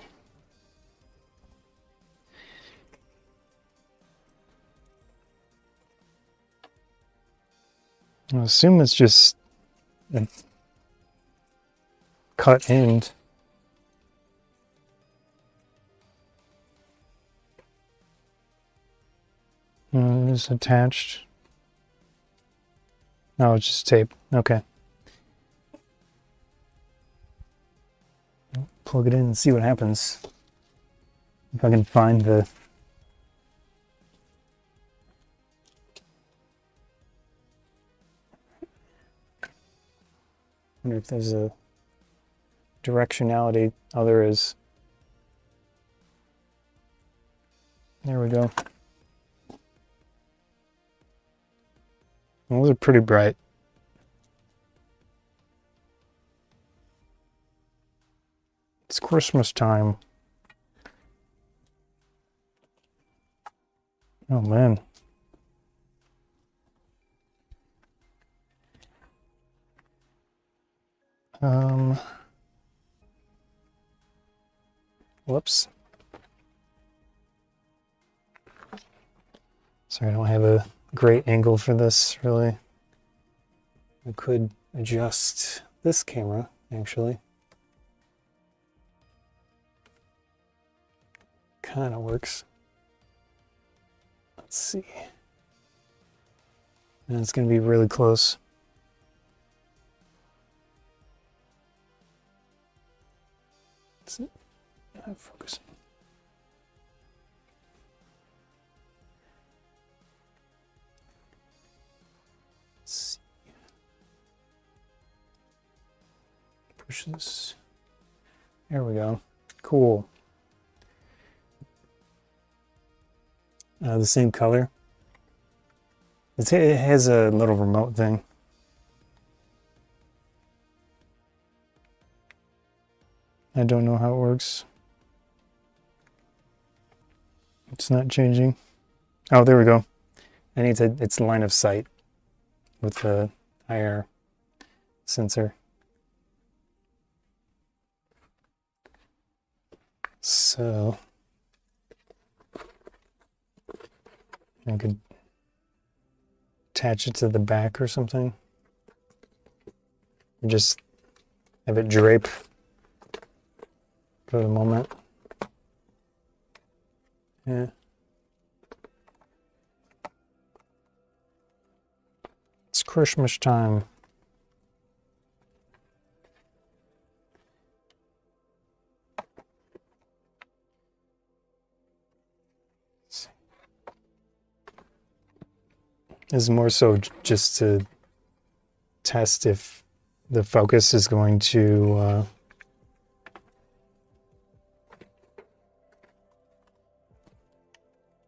I assume it's just a cut end. It's attached. No, it's just tape. Okay. Plug it in and see what happens. If I can find the... wonder if there's a directionality. Oh, there is. There we go. Those are pretty bright. It's Christmas time. Oh man. Whoops. Sorry, I don't have a great angle for this, really. I could adjust this camera, actually. Kind of works. Let's see. And it's going to be really close. That's it. Not focusing. Let's see. Push this. There we go. Cool. The same color. It has a little remote thing. I don't know how it works. It's not changing. Oh, there we go. I need to, it's line of sight with the IR sensor. So I could attach it to the back or something. Just have it drape for the moment. Yeah. It's Christmas time. This is more so just to test if the focus is going to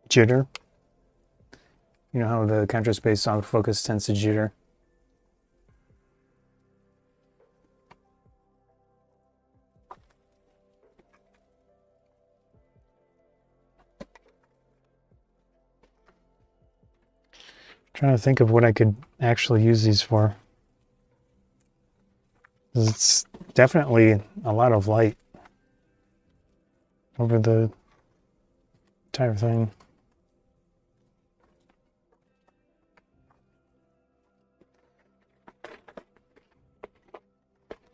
jitter. You know how the counter space autofocus tends to jitter? Trying to think of what I could actually use these for. It's definitely a lot of light over the entire thing.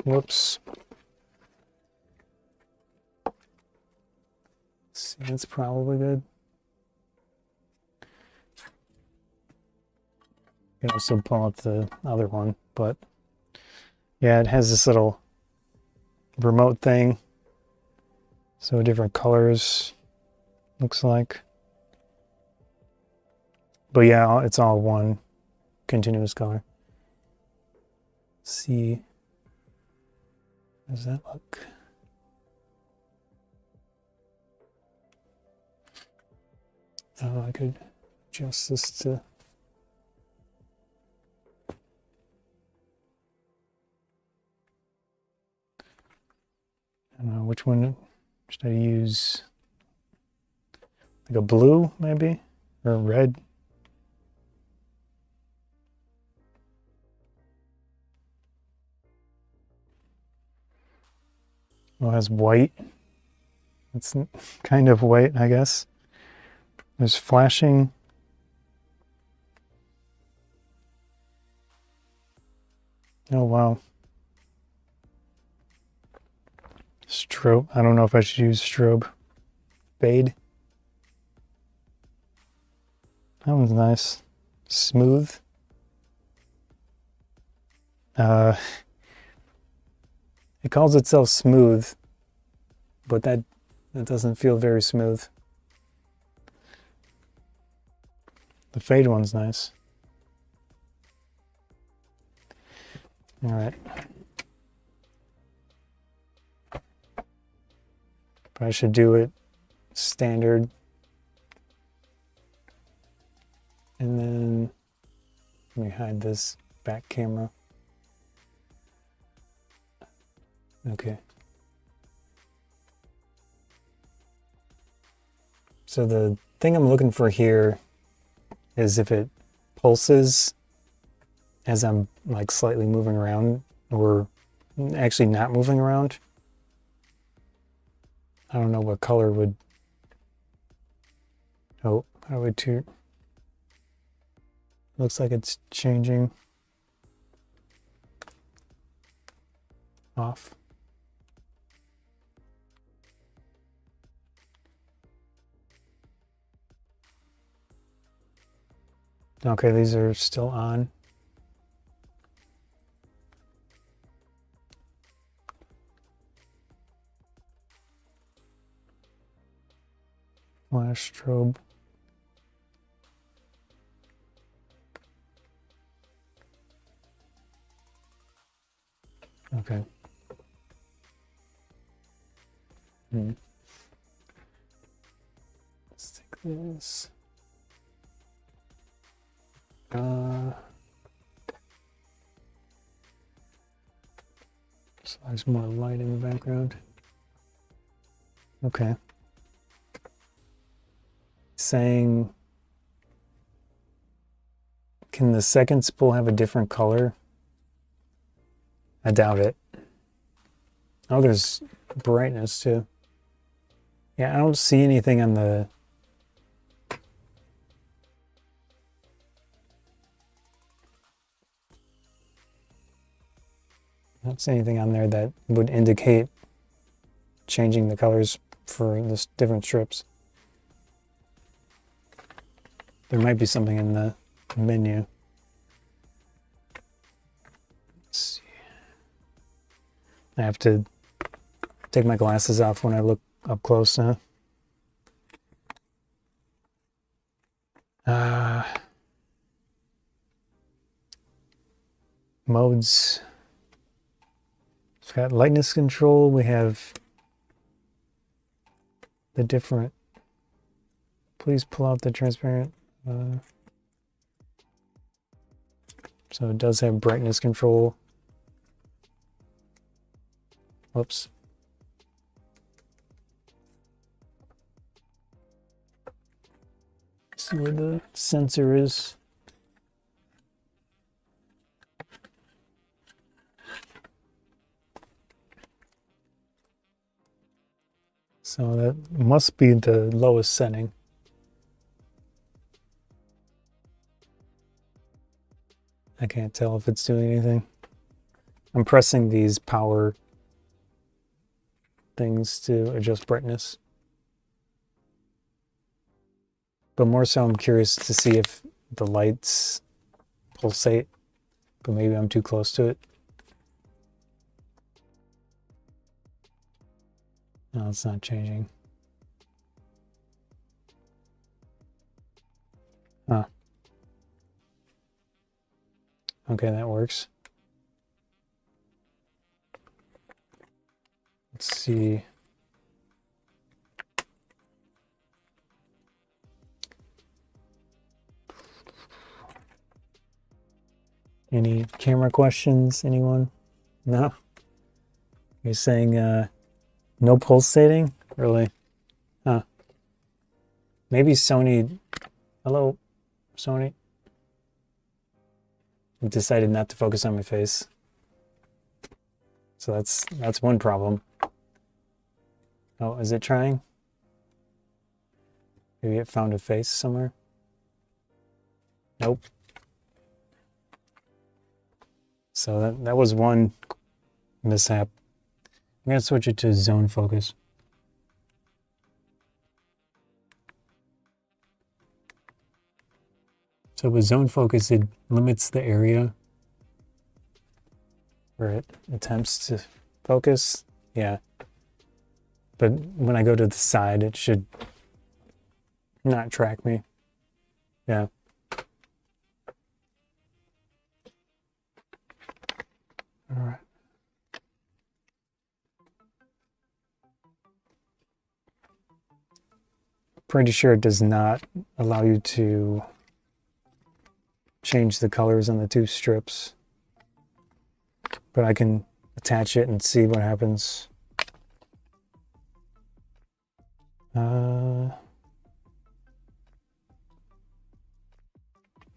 Whoops. See, that's probably good. You can also pull up the other one, but yeah, it has this little remote thing. So different colors, looks like. But yeah, it's all one continuous color. Let's see. How does that look? Oh, I could adjust this to... I don't know, which one should I use? Like a blue, maybe? Or a red? Well, it has white. It's kind of white, I guess. There's flashing. Oh, wow. Strobe. I don't know if I should use strobe. Fade. That one's nice. Smooth. It calls itself smooth, but that doesn't feel very smooth. The fade one's nice. All right. I should do it standard. And then let me hide this back camera. Okay. So the thing I'm looking for here is if it pulses as I'm like slightly moving around or actually not moving around. I don't know what color would... Oh, how would to... Looks like it's changing. Off. Okay, these are still on. Flash strobe. Okay. Let's take this. So there's more light in the background. Okay. Saying, can the second spool have a different color? I doubt it. Oh, there's brightness too. Yeah, I don't see anything on the... don't see anything on there that would indicate changing the colors for the different strips. There might be something in the menu. Let's see. I have to take my glasses off when I look up close now. Modes. It's got lightness control. We have the different. Please pull out the transparent. So it does have brightness control. Whoops. See where the sensor is. So that must be the lowest setting. I can't tell if it's doing anything. I'm pressing these power things to adjust brightness. But more so I'm curious to see if the lights pulsate, but maybe I'm too close to it. No, it's not changing. Huh. Okay, that works. Let's see. Any camera questions, anyone? No? You're saying no pulsating? Really? Huh. Maybe Sony, hello, Sony. It decided not to focus on my face. So that's one problem. Oh, is it trying? Maybe it found a face somewhere? Nope. So that was one mishap. I'm gonna switch it to zone focus. So with zone focus, it limits the area where it attempts to focus. Yeah. But when I go to the side, it should not track me. Yeah. All right. Pretty sure it does not allow you to change the colors on the two strips, but I can attach it and see what happens. No.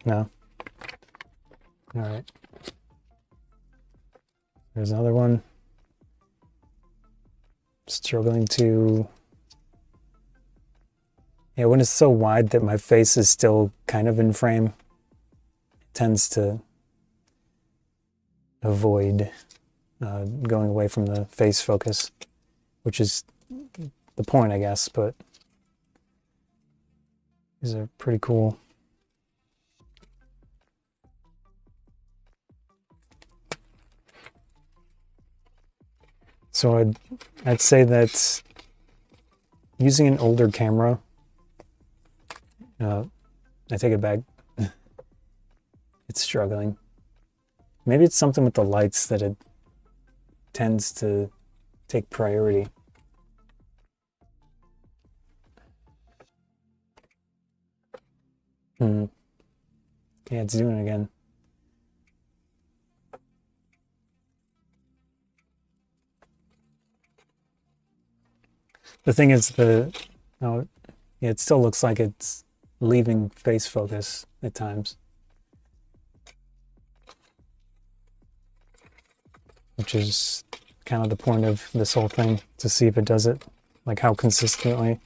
All right. There's another one. Struggling to... Yeah, when it's so wide that my face is still kind of in frame, it tends to avoid going away from the face focus, which is the point, I guess, but these are pretty cool. So I'd say that using an older camera, I take it back. It's struggling. Maybe it's something with the lights that it tends to take priority. Yeah, it's doing it again. The thing is, yeah, it still looks like it's leaving face focus at times, which is kind of the point of this whole thing, to see if it does it, like how consistently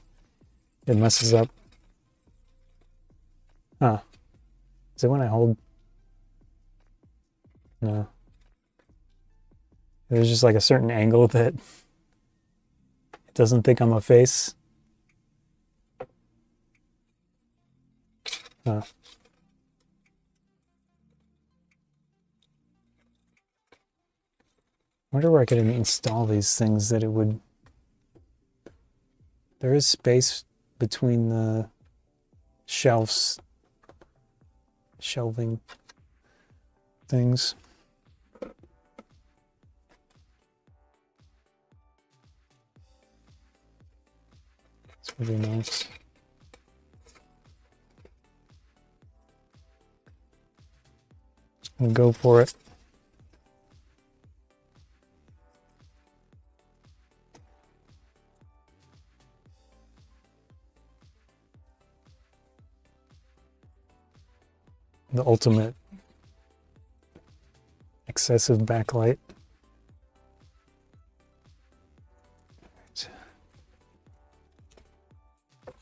it messes up. Huh. Is it when I hold? No. There's just like a certain angle that it doesn't think I'm a face. Huh. I wonder where I could install these things that it would... There is space between the shelving things. It's really nice. I'll go for it. The ultimate excessive backlight.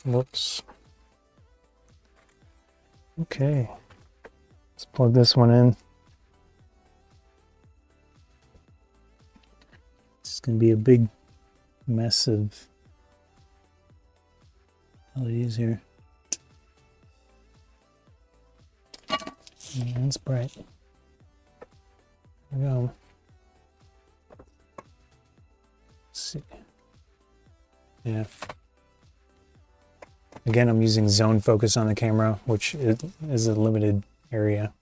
Whoops. Okay. Let's plug this one in. It's going to be a big mess of LEDs here. Yeah, it's bright. There we go. Let's see. Yeah. Again, I'm using zone focus on the camera, which is a limited area.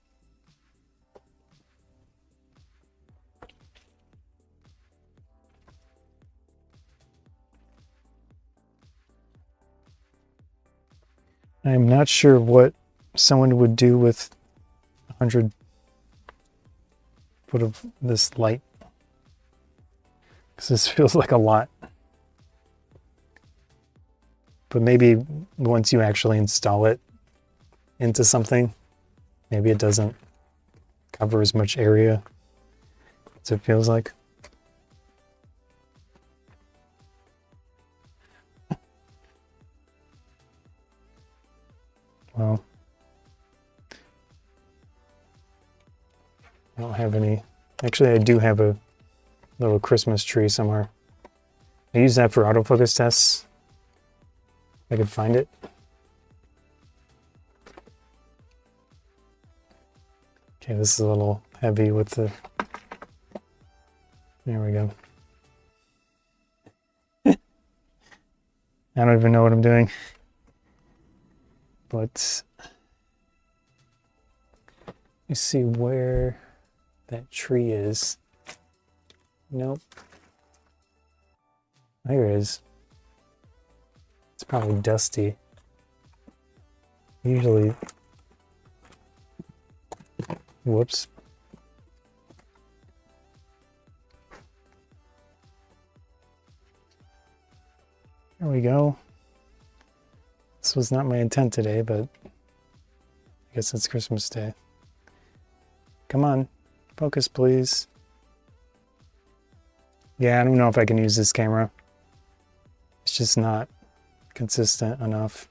I'm not sure what someone would do with 100 foot of this light, because this feels like a lot. But maybe once you actually install it into something, maybe it doesn't cover as much area as it feels like. Well, I don't have any. Actually, I do have a little Christmas tree somewhere. I use that for autofocus tests. If I could find it. Okay, this is a little heavy with the... There we go. I don't even know what I'm doing. But... you see where that tree is. Nope. There it is. It's probably dusty. Usually... Whoops. There we go. This was not my intent today, but I guess it's Christmas Day. Come on, focus please. Yeah, I don't know if I can use this camera. It's just not consistent enough,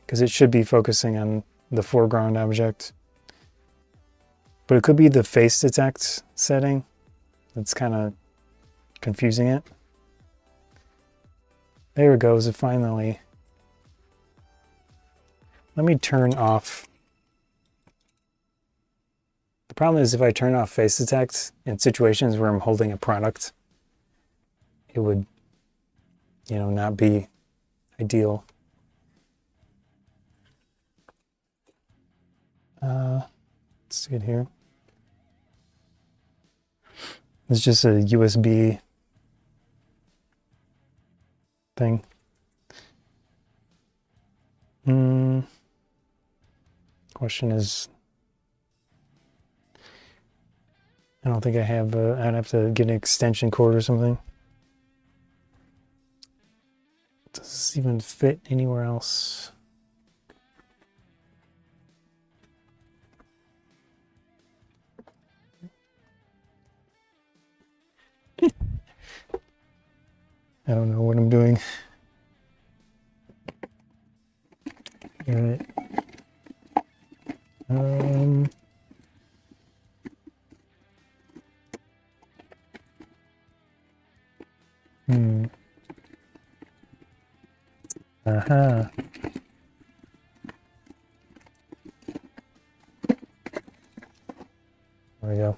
because it should be focusing on the foreground object. But it could be the face detect setting that's kind of confusing it. There it goes, it finally. Let me turn off. The problem is if I turn off face detect in situations where I'm holding a product, it would, you know, not be ideal. Let's see it here. It's just a USB thing. Question is, I don't think I have, I'd have to get an extension cord or something. Does this even fit anywhere else? I don't know what I'm doing. All right. Uh-huh. There we go.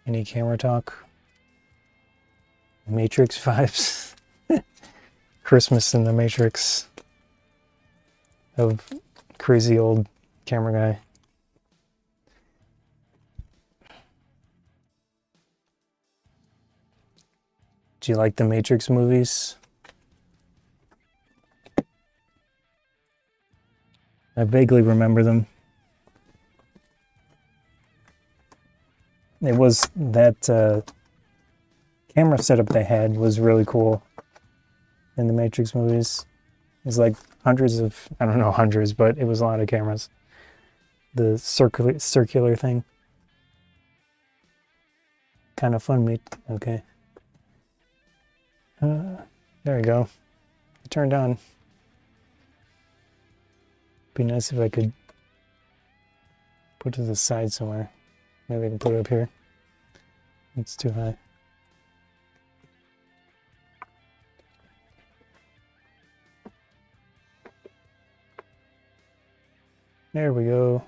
Any camera talk? Matrix vibes. Christmas in the Matrix of crazy old camera guy. Do you like the Matrix movies? I vaguely remember them. It was that camera setup they had was really cool in the Matrix movies. It was like hundreds of, I don't know hundreds, but it was a lot of cameras. The circular thing. Kind of fun, mate. Okay. There we go. It turned on. Be nice if I could put it to the side somewhere. Maybe I can put it up here. It's too high. There we go.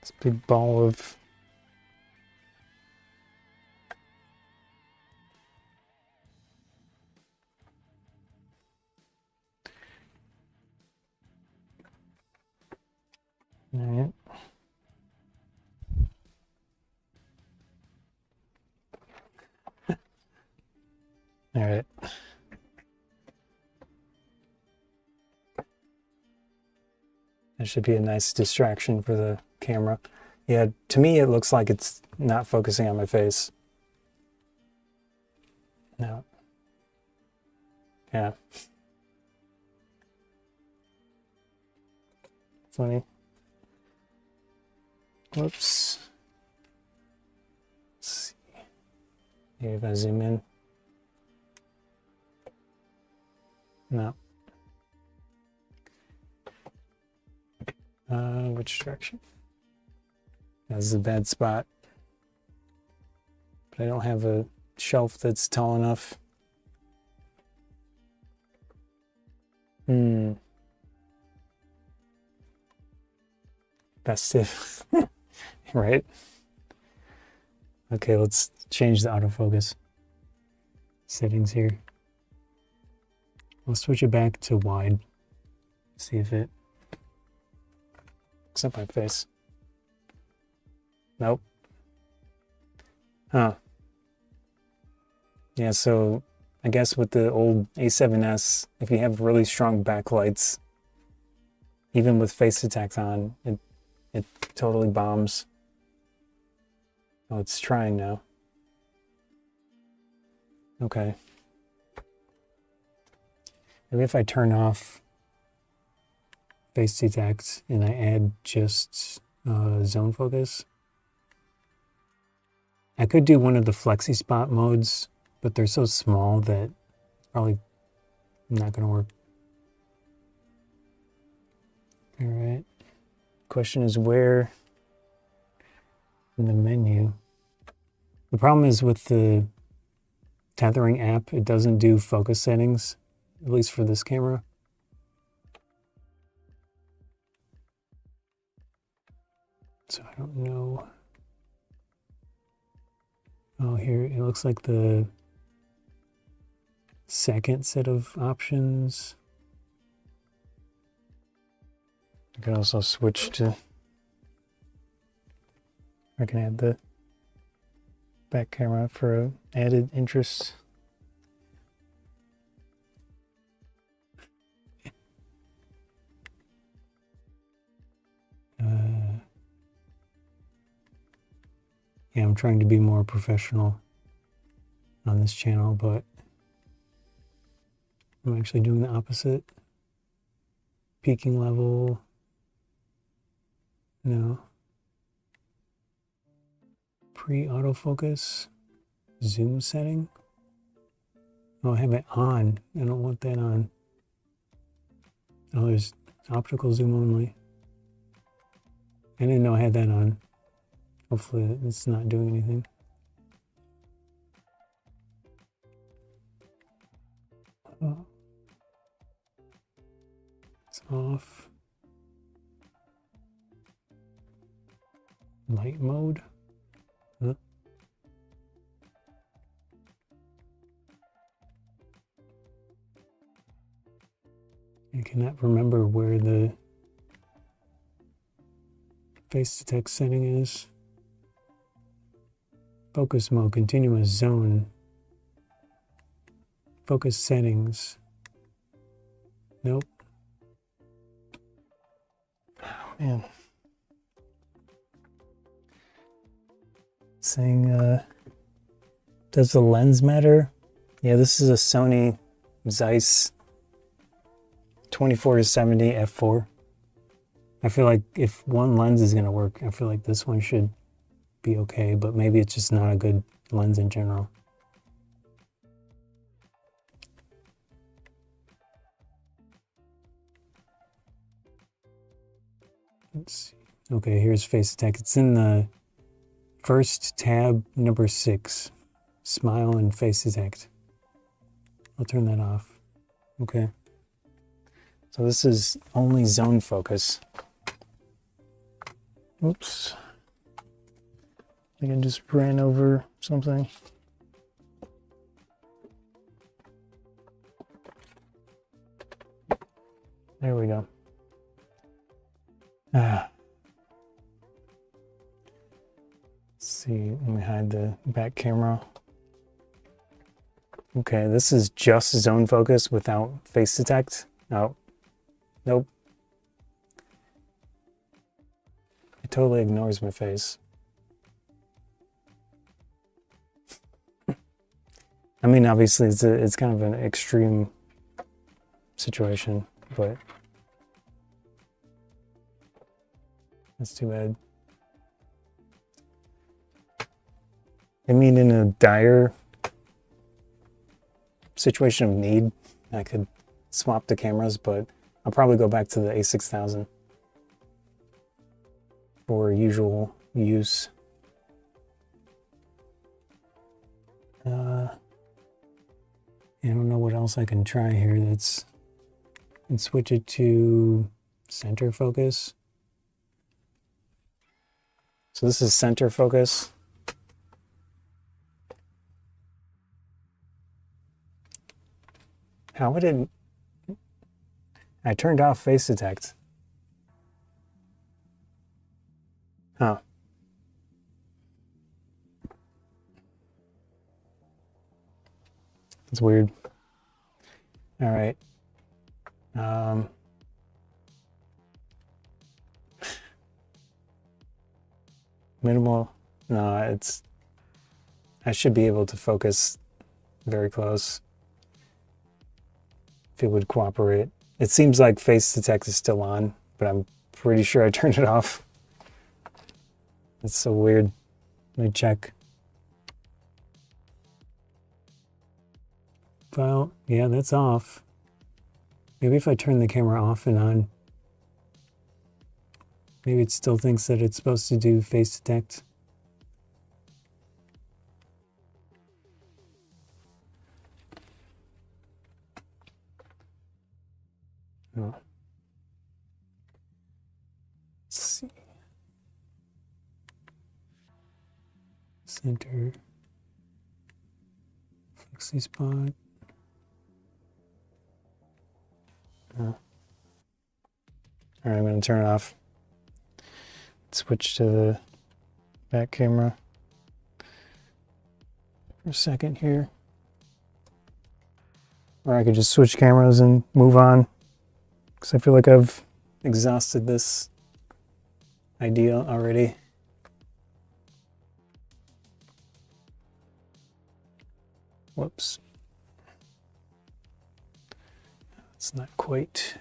This big ball of all right. All right. That should be a nice distraction for the camera. Yeah, to me it looks like it's not focusing on my face. No. Yeah. Funny. Whoops. Let's see. Maybe if I zoom in. No. Which direction? This is a bad spot. But I don't have a shelf that's tall enough. Festive. Right? Okay, let's change the autofocus settings here. I'll switch it back to wide. See if it looks up my face. Nope. Huh. Yeah, so I guess with the old A7S, if you have really strong backlights, even with face detect on, it totally bombs. Oh, it's trying now. Okay. Maybe if I turn off face detect and I add just zone focus. I could do one of the flexi spot modes, but they're so small that probably not going to work. All right. Question is where in the menu? The problem is with the tethering app, it doesn't do focus settings, at least for this camera. So I don't know. Oh, here it looks like the second set of options. I can also switch to, I can add the back camera for added interest. Yeah, I'm trying to be more professional on this channel, but I'm actually doing the opposite. Peaking level, no. Pre-autofocus, zoom setting. Oh, I have it on. I don't want that on. Oh, there's optical zoom only. I didn't know I had that on. Hopefully it's not doing anything. It's off. Light mode. Huh? I cannot remember where the face detect setting is. Focus mode, continuous zone. Focus settings. Nope. Oh man. Saying, does the lens matter? Yeah, this is a Sony Zeiss 24-70 f4. I feel like if one lens is gonna work, I feel like this one should be okay, but maybe it's just not a good lens in general. Let's see. Okay, here's face detect. It's in the first tab, number 6. Smile and face detect. I'll turn that off. Okay. So this is only zone focus. Oops. I think I just ran over something. There we go. Let's see, let me hide the back camera. Okay, this is just zone focus without face detect. Oh, nope. It totally ignores my face. I mean, obviously it's kind of an extreme situation, but that's too bad. I mean, in a dire situation of need, I could swap the cameras, but I'll probably go back to the A6000 for usual use. I don't know what else I can try here. Let's switch it to center focus. So this is center focus. How would it... I turned off face detect. Huh. It's weird. All right. Minimal. No, it's... I should be able to focus very close if it would cooperate. It seems like face detect is still on, but I'm pretty sure I turned it off. It's so weird. Let me check. Well, yeah, that's off. Maybe if I turn the camera off and on, maybe it still thinks that it's supposed to do face detect. Oh. Let's see. Center. Flexi spot. Oh. All right, I'm going to turn it off. Switch to the back camera for a second here. Or I could just switch cameras and move on, because I feel like I've exhausted this idea already. Whoops. It's not quite.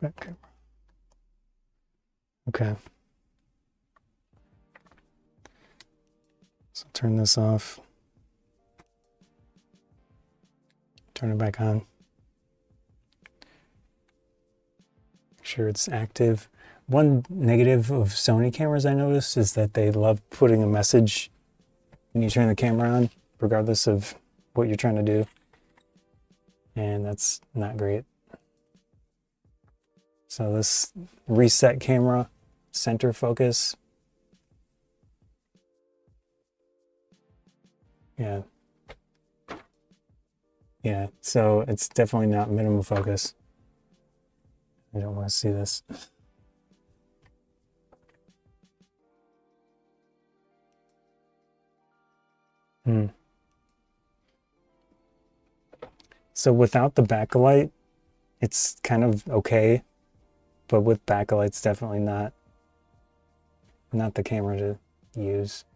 Back camera. Okay. So turn this off. Turn it back on. sure it's active. One negative of Sony cameras I noticed is that they love putting a message when you turn the camera on, regardless of what you're trying to do. And that's not great. So this reset camera, center focus. Yeah. Yeah, so it's definitely not minimum focus. I don't want to see this. So without the backlight, it's kind of okay, but with backlight, it's definitely not the camera to use.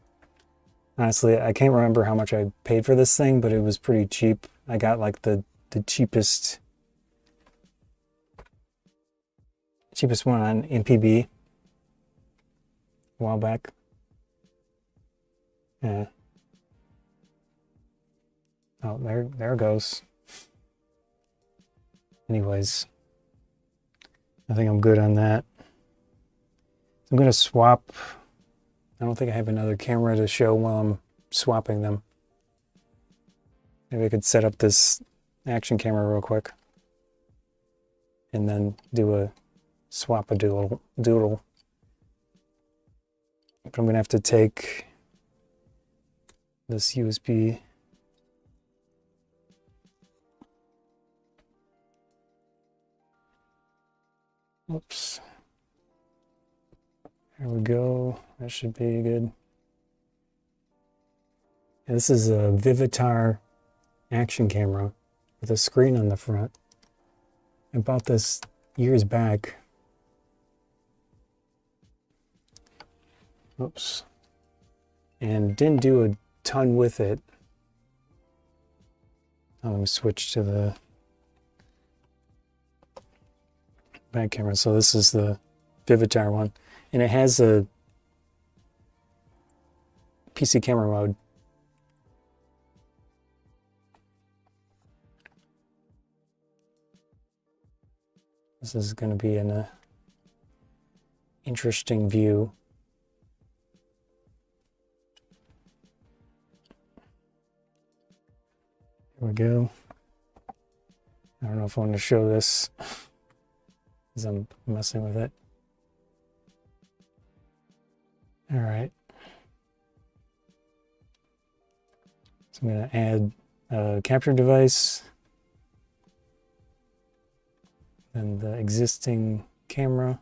Honestly, I can't remember how much I paid for this thing, but it was pretty cheap. I got like the cheapest one on MPB a while back. Yeah. Oh, there it goes. Anyways, I think I'm good on that. I'm gonna swap. I don't think I have another camera to show while I'm swapping them. Maybe I could set up this action camera real quick and then do a swap-a-doodle. But I'm gonna have to take this USB. Oops. There we go. That should be good. And this is a Vivitar action camera with a screen on the front. I bought this years back. Oops. And didn't do a ton with it. Let me switch to the back camera. So this is the Vivitar one. And it has a PC camera mode. This is going to be an interesting view. Here we go. I don't know if I want to show this because I'm messing with it. All right. So I'm going to add a capture device. And the existing camera.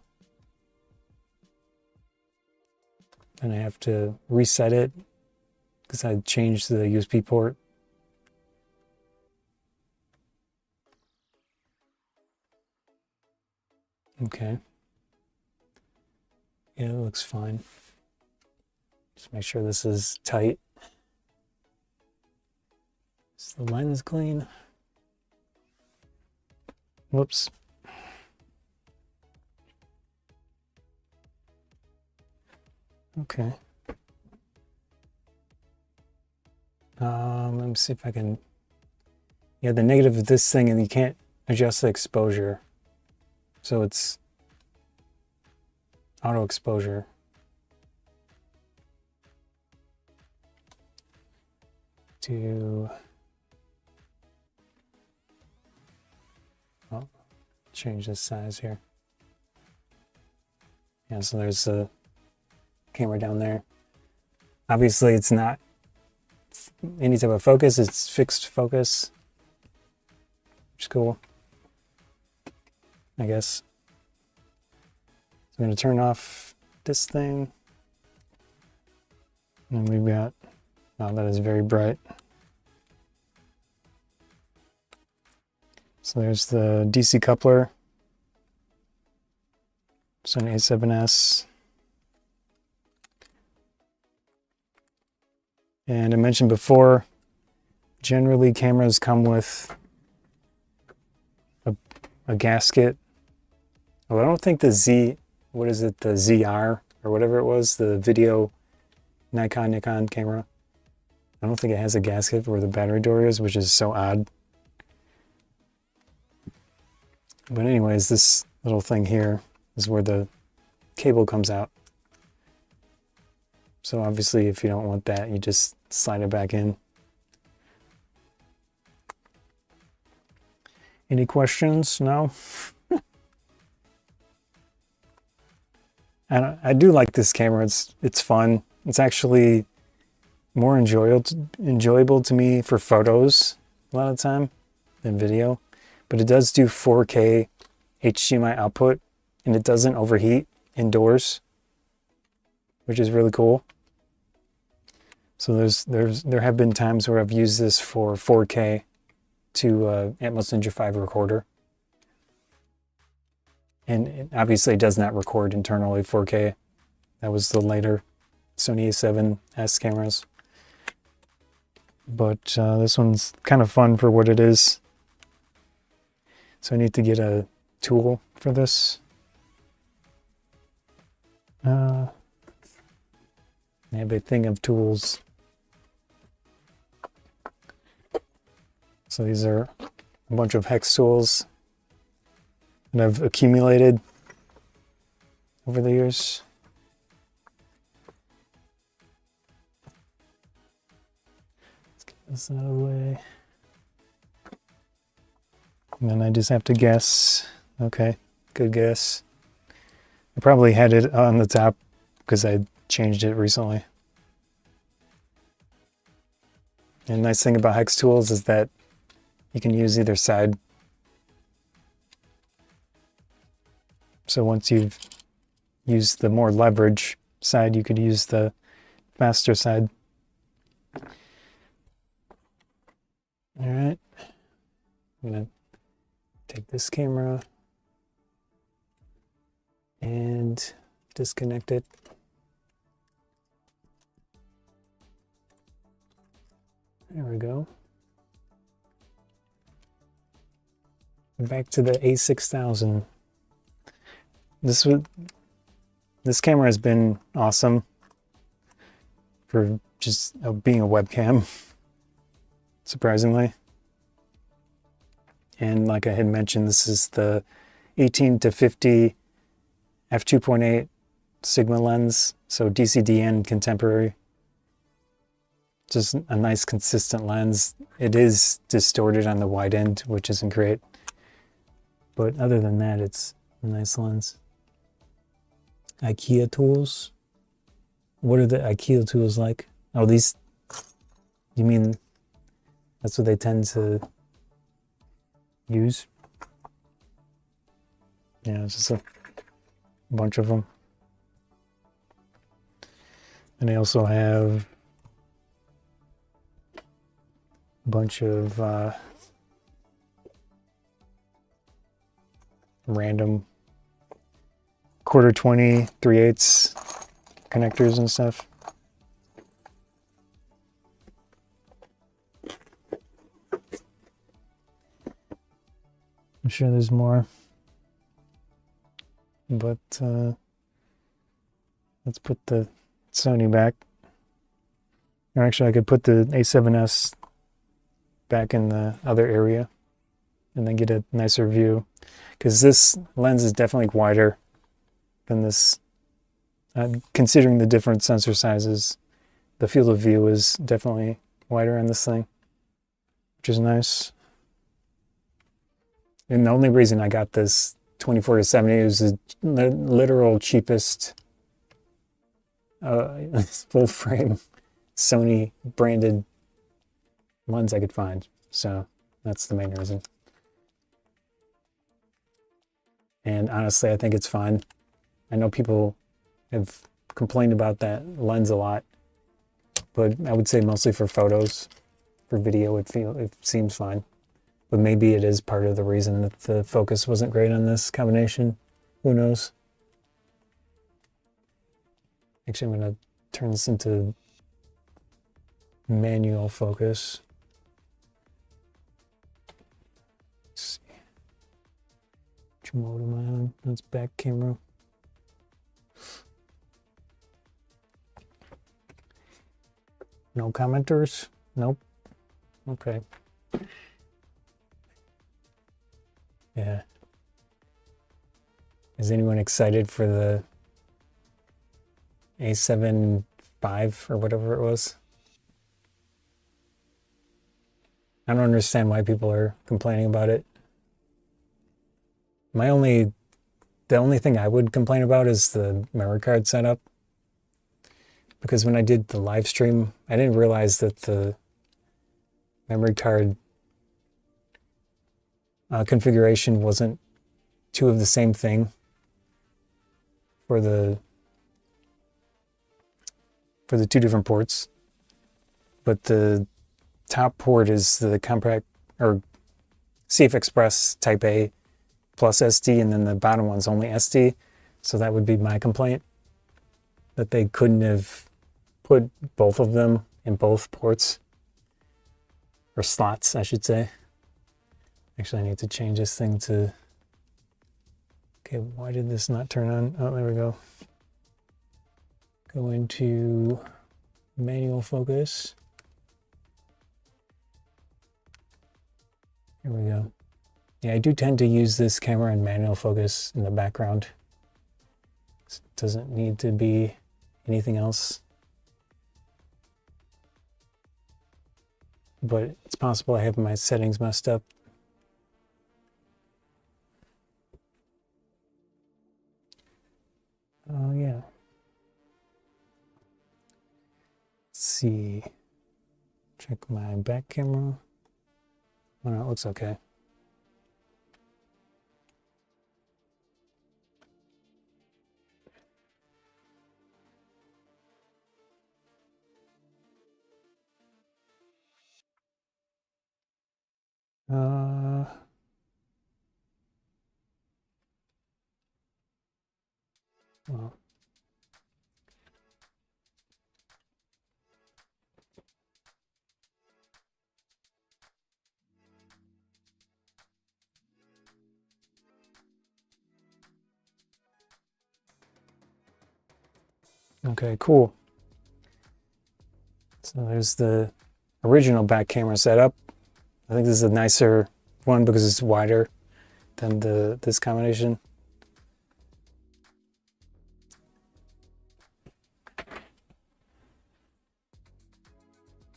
And I have to reset it because I changed the USB port. Okay. Yeah, it looks fine. Just make sure this is tight. Is the lens clean? Whoops. Okay. Let me see if I can. Yeah, the negative of this thing is you can't adjust the exposure. So it's auto exposure. Change the size here. Yeah, so there's a camera down there. Obviously it's not any type of focus, it's fixed focus, which is cool, I guess. So I'm going to turn off this thing. And we've got, oh, that is very bright. So there's the DC coupler, Sony A7S. And I mentioned before, generally cameras come with a gasket. Oh, I don't think the the ZR or whatever it was, the video Nikon camera. I don't think it has a gasket where the battery door is, which is so odd. But anyways, this little thing here is where the cable comes out. So obviously if you don't want that, you just slide it back in. Any questions? No? And I do like this camera. It's fun. It's actually more enjoyable to me for photos a lot of the time than video. But it does do 4K HDMI output, and it doesn't overheat indoors, which is really cool. So there have been times where I've used this for 4K to Atmos Ninja 5 recorder. And it obviously does not record internally 4K. That was the later Sony A7S cameras. But this one's kind of fun for what it is. So I need to get a tool for this. I have a thing of tools. So these are a bunch of hex tools that I've accumulated over the years. Let's get this out of the way. And then I just have to guess. Okay, good guess. I probably had it on the top because I changed it recently. And the nice thing about hex tools is that you can use either side. So once you've used the more leverage side, you could use the faster side. All right, I'm gonna take this camera and disconnect it. There we go. Back to the A6000. This camera has been awesome for just being a webcam, surprisingly. And like I had mentioned, this is the 18-50 f2.8 Sigma lens, so DCD and contemporary. Just a nice consistent lens. It is distorted on the wide end, which isn't great. But other than that, it's a nice lens. IKEA tools. What are the IKEA tools like? Oh, these, you mean that's what they tend to use? Yeah, it's just a bunch of them. And they also have a bunch of random 1/4 20 3/8 connectors and stuff. I'm sure there's more, but let's put the Sony back. Or actually, I could put the A7S back in the other area and then get a nicer view, because this lens is definitely wider than this. Considering the different sensor sizes, the field of view is definitely wider on this thing, which is nice. And the only reason I got this 24-70 was the literal cheapest full frame Sony branded lens I could find. So that's the main reason. And honestly, I think it's fine. I know people have complained about that lens a lot, but I would say mostly for photos. For video, it seems fine. But maybe it is part of the reason that the focus wasn't great on this combination. Who knows? Actually, I'm going to turn this into manual focus. Let's see. Which mode am I on? That's back camera. No commenters? Nope. Okay. Yeah. Is anyone excited for the A7 V or whatever it was? I don't understand why people are complaining about it. The only thing I would complain about is the memory card setup. Because when I did the live stream, I didn't realize that the memory card configuration wasn't two of the same thing for the two different ports. But the top port is the compact or CF Express Type A plus SD, and then the bottom one's only SD. So that would be my complaint, that they couldn't have put both of them in both ports, or slots, I should say. Actually, I need to change this thing to... Okay, why did this not turn on? Oh, there we go. Go into manual focus. Here we go. Yeah, I do tend to use this camera in manual focus in the background. It doesn't need to be anything else. But it's possible I have my settings messed up. Oh, yeah. Let's see. Check my back camera. Oh, no, it looks okay. Well. Okay, cool. So there's the original back camera setup. I think this is a nicer one because it's wider than this combination.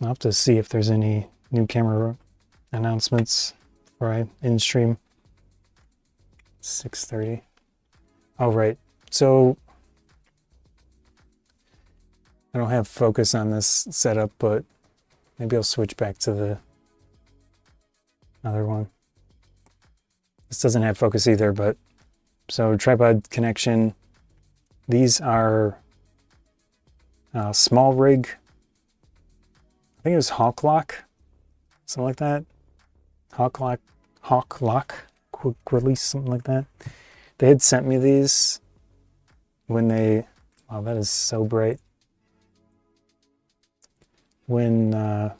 I'll have to see if there's any new camera announcements before I in-stream. 6:30. Oh, right. So I don't have focus on this setup, but maybe I'll switch back to the other one. This doesn't have focus either, but so tripod connection. These are small rig. I think it was Hawk Lock, something like that. Hawk Lock, quick release, something like that. They had sent me these when they, wow, that is so bright. When I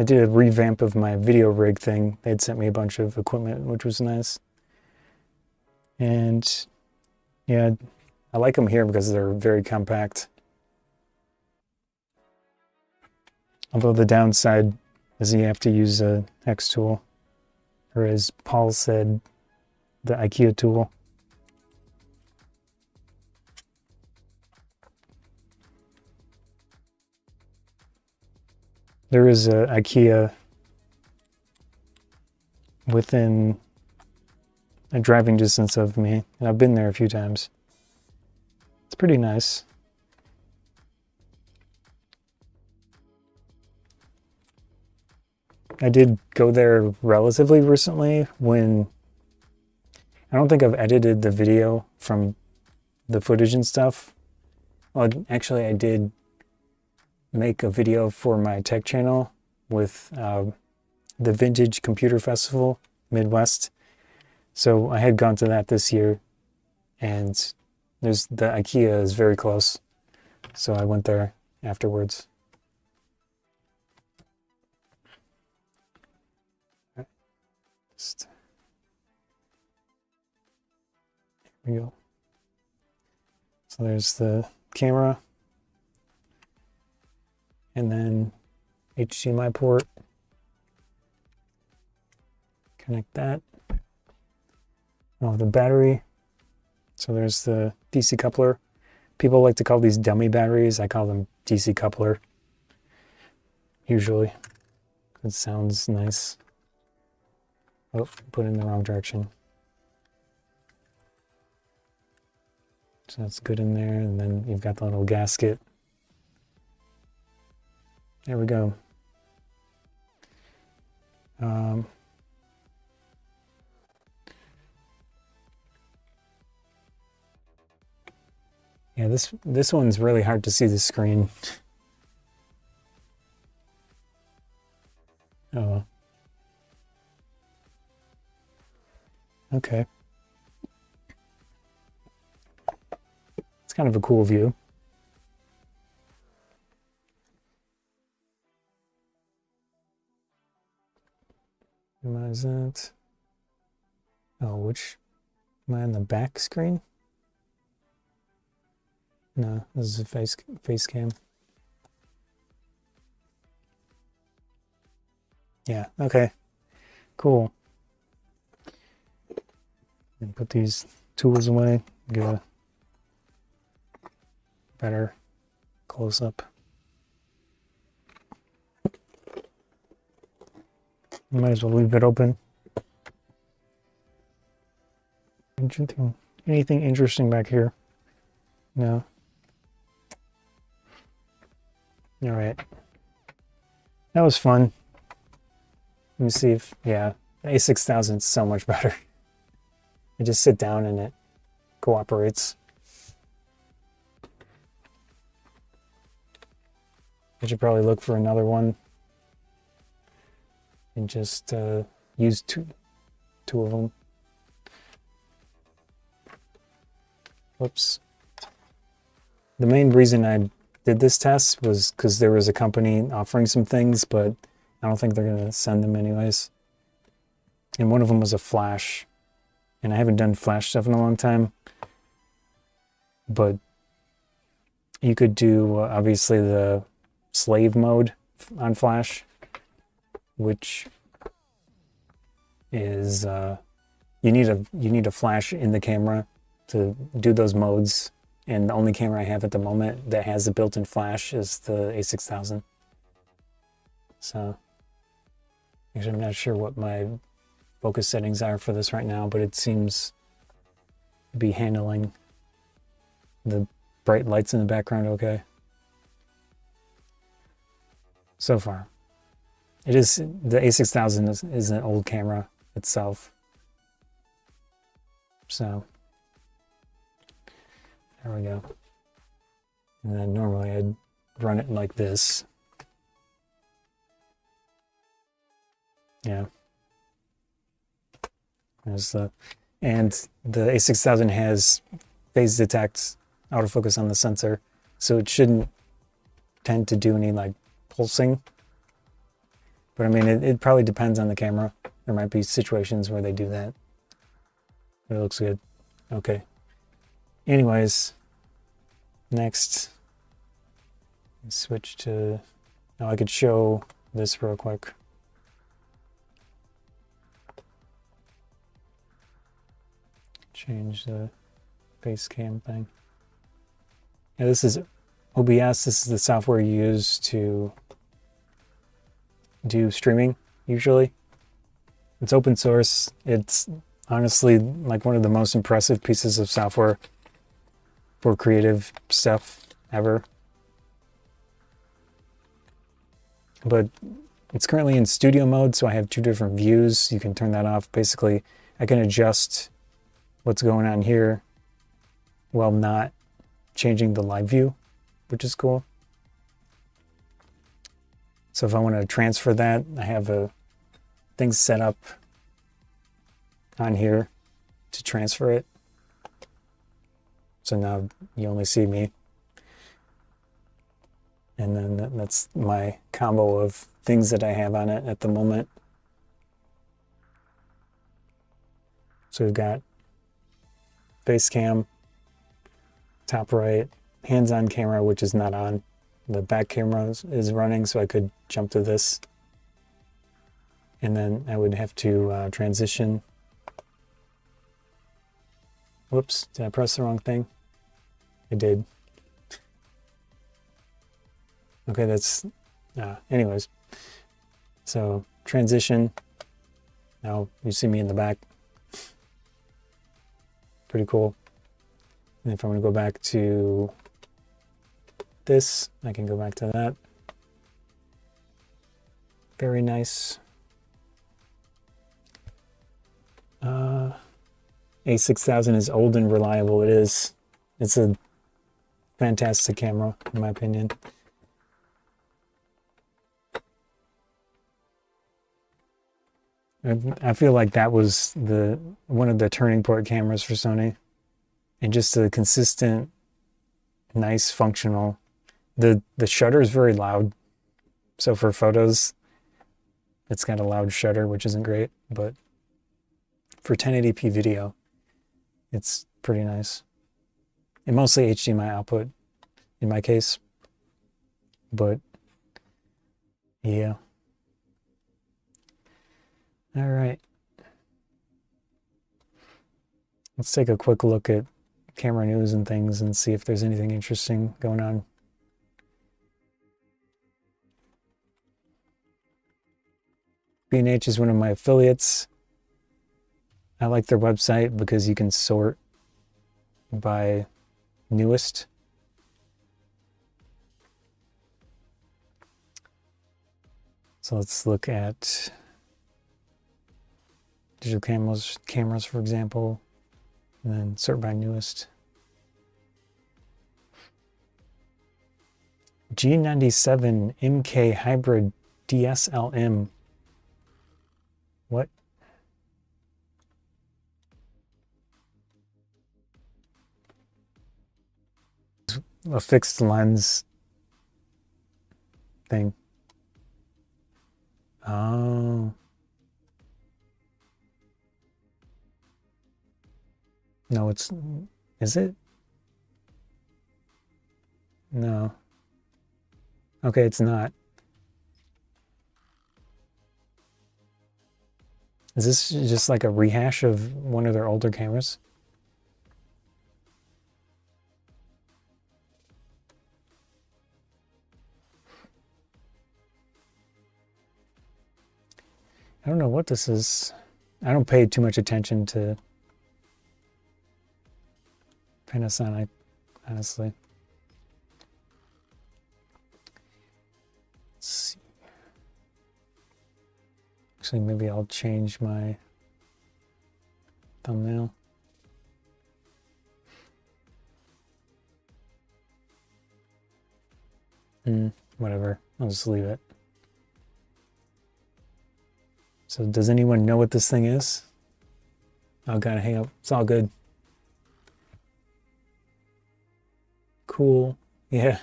did a revamp of my video rig thing, they'd sent me a bunch of equipment, which was nice. And yeah, I like them here because they're very compact. Although the downside is you have to use a X tool, or as Paul said, the IKEA tool. There is a IKEA within a driving distance of me, and I've been there a few times. It's pretty nice. I did go there relatively recently when I don't think I've edited the video from the footage and stuff. Well, actually, I did make a video for my tech channel with the Vintage Computer Festival Midwest. So I had gone to that this year, and the IKEA is very close. So I went there afterwards. Here we go. So there's the camera, and then HDMI port. Connect that. Oh, the battery. So there's the DC coupler. People like to call these dummy batteries. I call them DC coupler. Usually. It sounds nice. Oh, put it in the wrong direction. So that's good in there. And then you've got the little gasket. There we go. Yeah, this one's really hard to see the screen. Oh. Okay. It's kind of a cool view. What is that? Oh, which? Am I on the back screen? No, this is a face cam. Yeah, okay. Cool. And put these tools away, get a better close-up. Might as well leave it open. Anything interesting back here? No. All right. That was fun. Let me see if, yeah, the A6000 is so much better. I just sit down and it cooperates. I should probably look for another one and just use two of them. Whoops. The main reason I did this test was because there was a company offering some things, but I don't think they're going to send them anyways. And one of them was a flash. And I haven't done flash stuff in a long time. But you could do, obviously, the slave mode on flash, which is you need a flash in the camera to do those modes. And the only camera I have at the moment that has a built-in flash is the A6000. So, actually, I'm not sure what my focus settings are for this right now, but it seems to be handling the bright lights in the background okay. So far. It is, the A6000 is an old camera itself. So, there we go. And then normally I'd run it like this. Yeah. There's and the A6000 has phase detect autofocus on the sensor, so it shouldn't tend to do any like pulsing. But I mean, it probably depends on the camera. There might be situations where they do that. But it looks good. Okay. Anyways, next, switch to, now I could show this real quick. Change the face cam thing. Yeah, this is OBS. This is the software you use to do streaming, usually. It's open source. It's honestly like one of the most impressive pieces of software for creative stuff ever. But it's currently in studio mode, so I have two different views. You can turn that off. Basically, I can adjust what's going on here while not changing the live view, which is cool. So if I want to transfer that, I have a thing set up on here to transfer it. So now you only see me. And then that's my combo of things that I have on it at the moment. So we've got face cam, top right, hands-on camera, which is not on. The back camera is running, so I could jump to this. And then I would have to transition Whoops, did I press the wrong thing? I did. Okay, that's, anyways. So transition, now you see me in the back. Pretty cool. And if I'm gonna go back to this, I can go back to that. Very nice. A6000 is old and reliable. It is. It's a fantastic camera, in my opinion. I feel like that was one of the turning point cameras for Sony. And just a consistent, nice, functional. The shutter is very loud. So for photos, it's got a loud shutter, which isn't great, but for 1080p video, it's pretty nice. And mostly HDMI output in my case. But yeah. All right. Let's take a quick look at camera news and things and see if there's anything interesting going on. B&H is one of my affiliates. I like their website because you can sort by newest. So let's look at digital cameras, for example, and then sort by newest. G97 MK Hybrid DSLM. What? A fixed lens thing. Oh. No, is it? No. Okay, it's not. Is this just like a rehash of one of their older cameras? I don't know what this is. I don't pay too much attention to Panasonic, honestly. Let's see. Actually, maybe I'll change my thumbnail. Whatever. I'll just leave it. So does anyone know what this thing is? Oh, gotta hang up. It's all good. Cool. Yeah.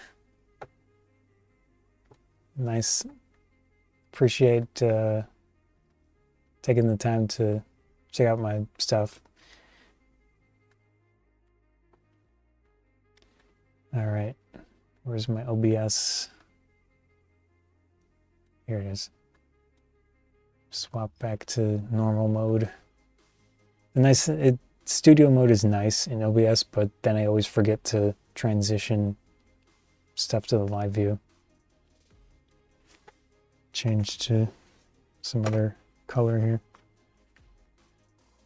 Nice. Appreciate taking the time to check out my stuff. All right. Where's my OBS? Here it is. Swap back to normal mode. Studio mode is nice in OBS, but then I always forget to transition stuff to the live view. Change to some other color here.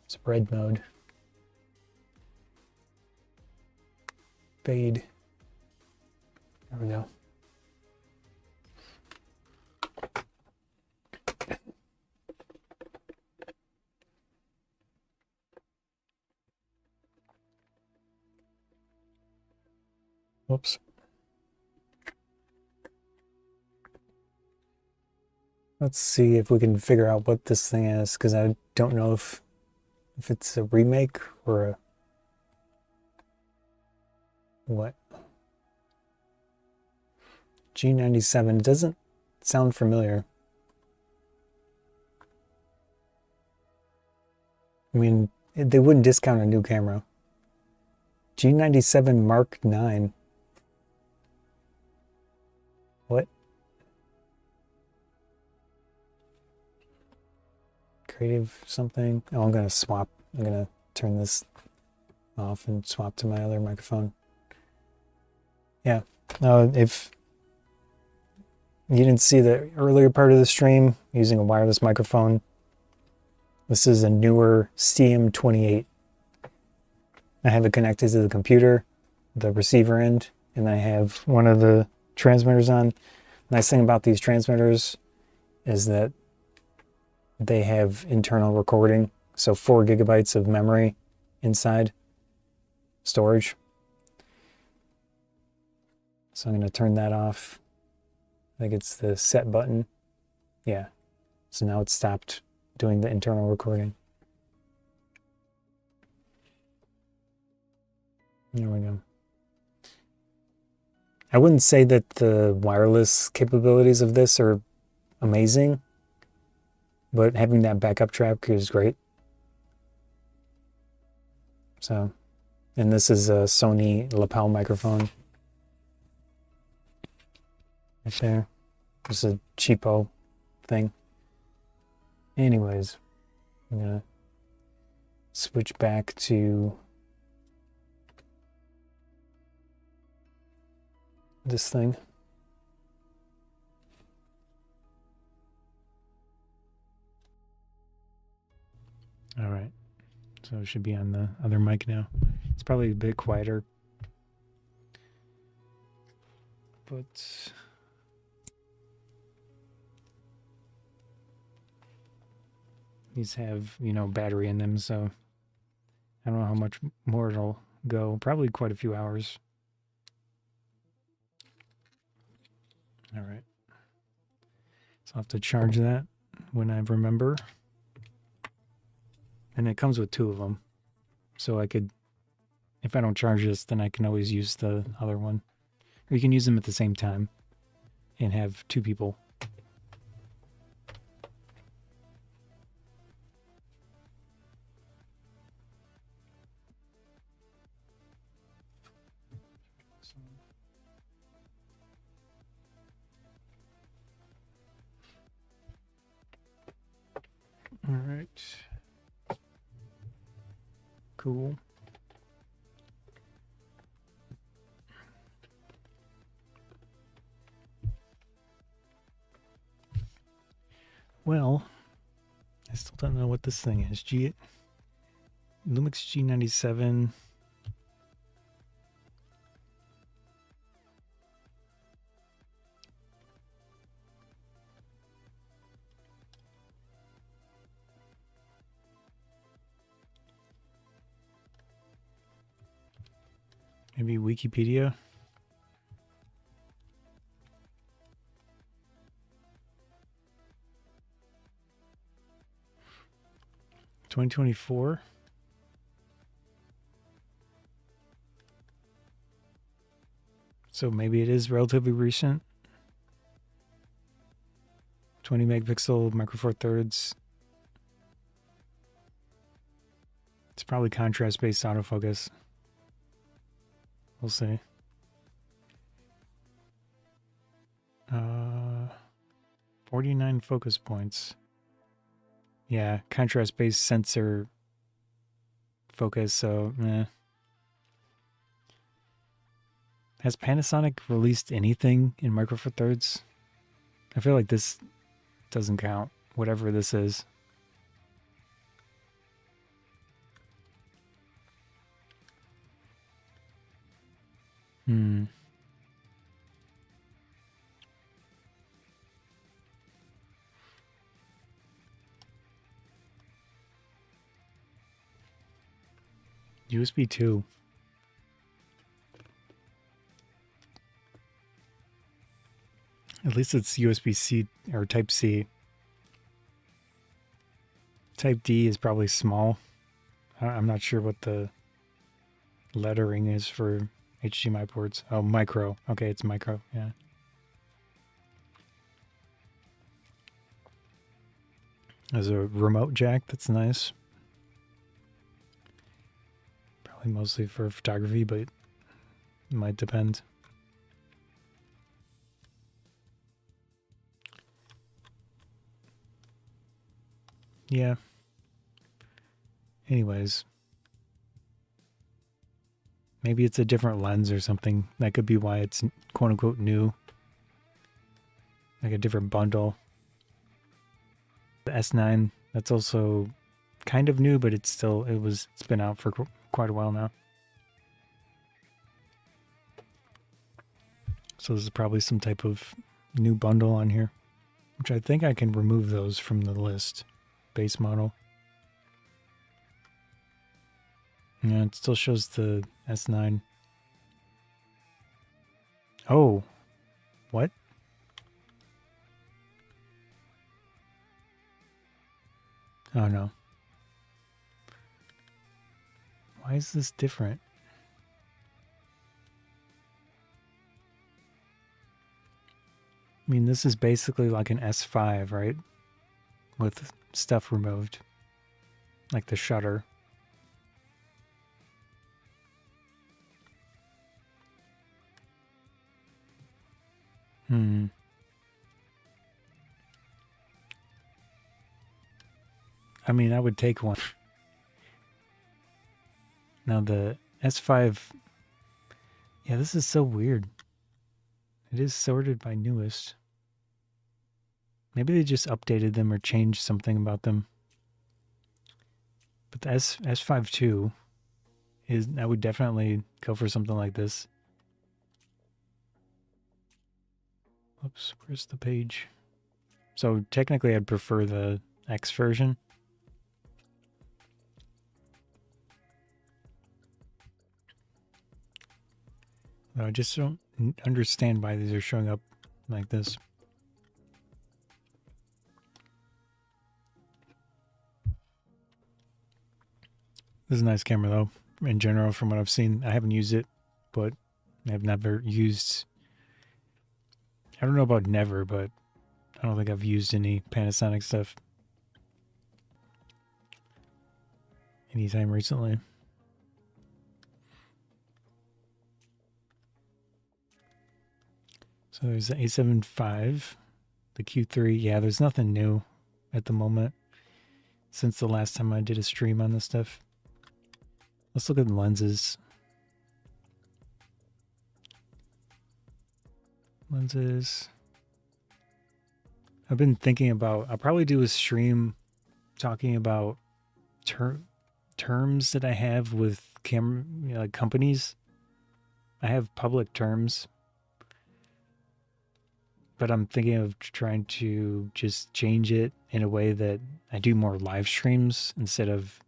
It's red mode. Fade. There we go. Whoops. Let's see if we can figure out what this thing is, because I don't know if it's a remake or a what. G97 doesn't sound familiar. I mean, they wouldn't discount a new camera. G97 Mark 9. What? Creative something? Oh, I'm gonna swap. I'm gonna turn this off and swap to my other microphone. Yeah. If you didn't see the earlier part of the stream using a wireless microphone, this is a newer CM28. I have it connected to the computer, the receiver end, and I have one of the transmitters on. Nice thing about these transmitters is that they have internal recording, so 4 gigabytes of memory inside storage. So I'm going to turn that off. I think it's the set button. Yeah. So now it's stopped doing the internal recording. There we go. I wouldn't say that the wireless capabilities of this are amazing, but having that backup track is great. So, and this is a Sony lapel microphone. Right there. Just a cheapo thing. Anyways, I'm gonna switch back to this thing. All right, so it should be on the other mic now. It's probably a bit quieter, but these have, you know, battery in them, so I don't know how much more it'll go. Probably quite a few hours. All right. So I'll have to charge that when I remember. And it comes with 2 of them. So I could, if I don't charge this, then I can always use the other one. Or you can use them at the same time and have 2 people. All right. Cool. Well, I still don't know what this thing is. Lumix G97. Maybe Wikipedia. $2024. So maybe it is relatively recent. 20 megapixel micro four thirds. It's probably contrast based autofocus. We'll see. 49 focus points. Yeah, contrast based sensor focus, so Has Panasonic released anything in micro four thirds? I feel like this doesn't count, whatever this is. USB 2. At least it's USB-C or Type-C. Type D is probably small. I'm not sure what the lettering is for HDMI ports. Oh, micro. Okay, it's micro, yeah. There's a remote jack, that's nice. Probably mostly for photography, but it might depend. Yeah. Anyways. Maybe it's a different lens or something. That could be why it's quote unquote new. Like a different bundle. The S9, that's also kind of new, but it's been out for quite a while now. So this is probably some type of new bundle on here, which I think I can remove those from the list. Base model. Yeah, it still shows the S9. Oh, what? Oh no. Why is this different? I mean, this is basically like an S5, right? With stuff removed. Like the shutter. I mean, I would take one. Now the S5... Yeah, this is so weird. It is sorted by newest. Maybe they just updated them or changed something about them. But the S5 II is... I would definitely go for something like this. Oops, where's the page? So technically I'd prefer the X version. Though I just don't understand why these are showing up like this. This is a nice camera though, in general, from what I've seen. I haven't used it, but I've never used... I don't know about never, but I don't think I've used any Panasonic stuff anytime recently. So there's the A7S, the Q3. Yeah, there's nothing new at the moment since the last time I did a stream on this stuff. Let's look at the lenses. Lenses. I've been thinking about... I'll probably do a stream talking about terms that I have with camera, like companies. I have public terms, but I'm thinking of trying to just change it in a way that I do more live streams instead of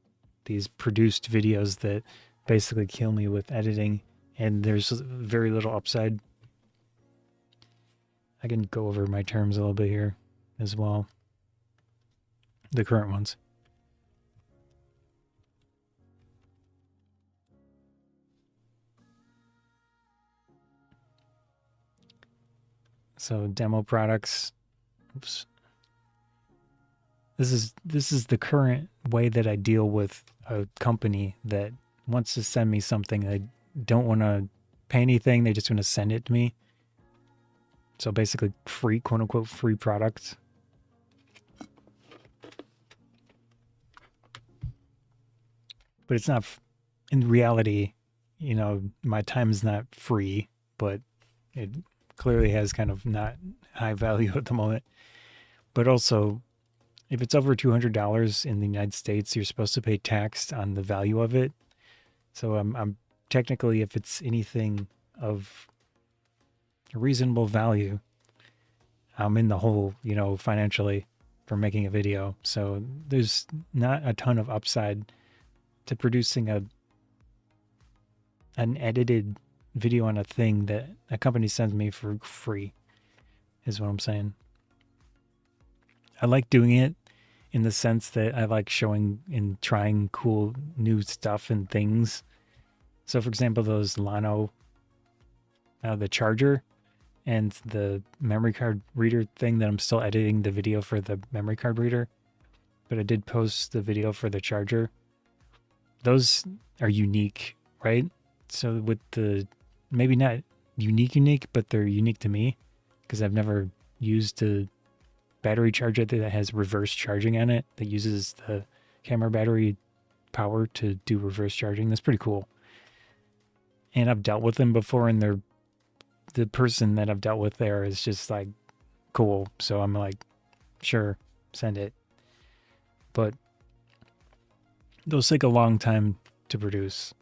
these produced videos that basically kill me with editing, and there's very little upside. I can go over my terms a little bit here as well. The current ones. So demo products. Oops. This is the current way that I deal with a company that wants to send me something. They don't want to pay anything. They just want to send it to me. So basically free, quote unquote, free products. But it's not, in reality, you know, my time is not free, but it clearly has kind of not high value at the moment. But also, if it's over $200 in the United States, you're supposed to pay tax on the value of it. So I'm technically, if it's anything of a reasonable value, I'm in the hole, you know, financially for making a video. So there's not a ton of upside to producing an edited video on a thing that a company sends me for free, is what I'm saying. I like doing it in the sense that I like showing and trying cool new stuff and things. So for example, those Lano, the charger and the memory card reader thing that I'm still editing the video for the memory card reader, but I did post the video for the charger. Those are unique, right? So with the, maybe not unique, but they're unique to me because I've never used a battery charger that has reverse charging on it, that uses the camera battery power to do reverse charging. That's pretty cool. and I've dealt with them before, and the person that I've dealt with there is just like cool. So I'm like, sure, send it. But those take a long time to produce.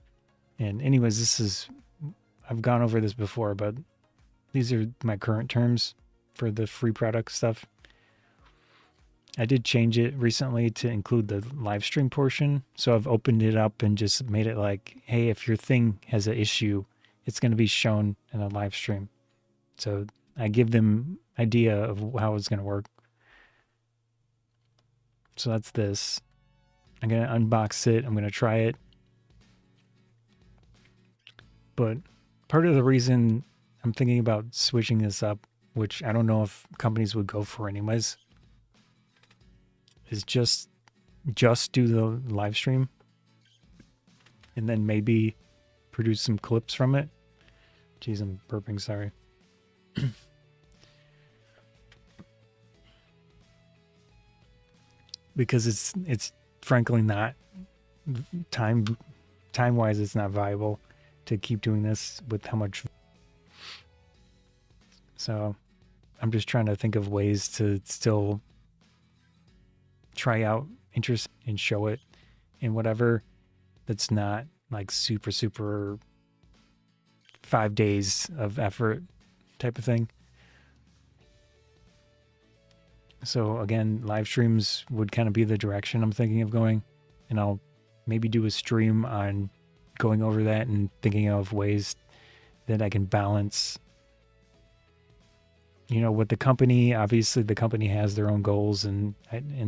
And anyways, I've gone over this before, but these are my current terms for the free product stuff. I did change it recently to include the live stream portion. So I've opened it up and just made it like, hey, if your thing has an issue, it's going to be shown in a live stream. So I give them idea of how it's going to work. So that's this. I'm going to unbox it. I'm going to try it. But part of the reason I'm thinking about switching this up, which I don't know if companies would go for anyways, is just do the live stream and then maybe produce some clips from it. Jeez, I'm burping, sorry. Because it's frankly not time-wise, it's not viable to keep doing this with how much. So I'm just trying to think of ways to still try out interest and show it in whatever that's not like super 5 days of effort type of thing. So again, live streams would kind of be the direction I'm thinking of going, and I'll maybe do a stream on going over that and thinking of ways that I can balance, you know, with the company. Obviously the company has their own goals and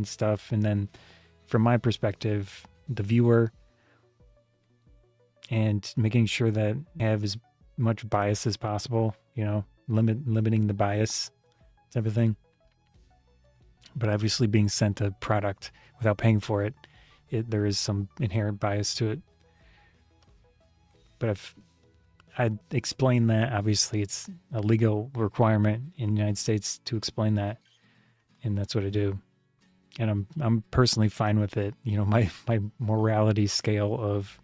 stuff, and then from my perspective, the viewer, and making sure that I have as much bias as possible, you know, limiting the bias type of thing. But obviously being sent a product without paying for it, there is some inherent bias to it. But if I'd explain that, obviously it's a legal requirement in the United States to explain that, and that's what I do. And I'm personally fine with it. You know, my morality scale of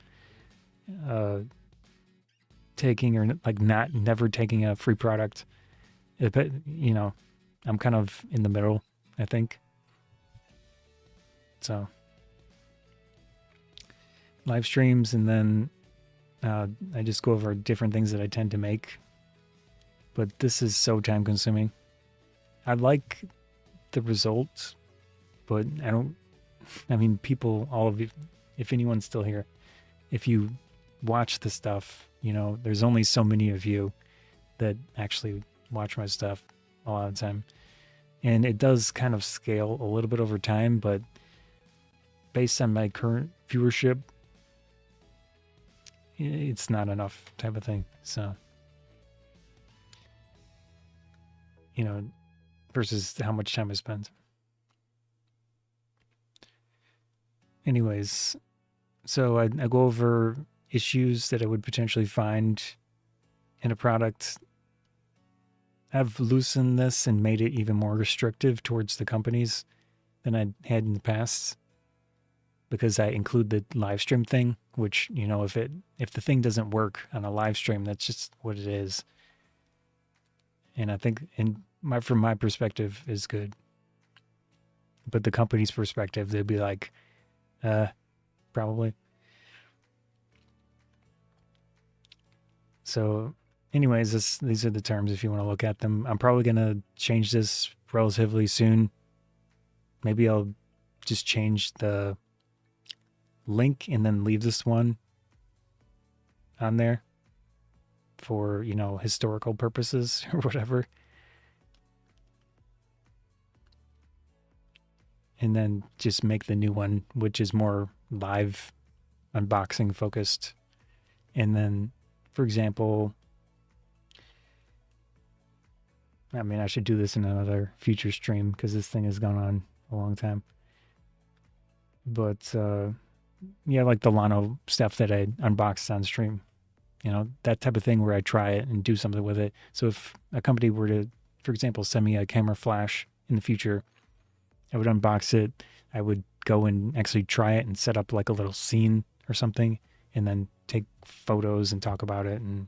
taking or like never taking a free product, but you know, I'm kind of in the middle, I think. So live streams, and then I just go over different things that I tend to make. But this is so time consuming. I like the results, but I mean, people, all of you, if anyone's still here, if you watch the stuff, you know, there's only so many of you that actually watch my stuff a lot of the time. And it does kind of scale a little bit over time, but based on my current viewership, it's not enough type of thing. So, you know, versus how much time I spend. Anyways, so I go over issues that I would potentially find in a product. I've loosened this and made it even more restrictive towards the companies than I had in the past, because I include the live stream thing, which, you know, if the thing doesn't work on a live stream, that's just what it is. And I think from my perspective is good. But the company's perspective, they'd be like, probably. So anyways, these are the terms if you want to look at them. I'm probably going to change this relatively soon. Maybe I'll just change the link and then leave this one on there for, you know, historical purposes or whatever. And then just make the new one, which is more live unboxing focused. And then, for example, I mean, I should do this in another future stream because this thing has gone on a long time. But yeah, like the Lano stuff that I unboxed on stream, you know, that type of thing where I try it and do something with it. So if a company were to, for example, send me a camera flash in the future, I would unbox it. I would go and actually try it and set up like a little scene or something and then take photos and talk about it and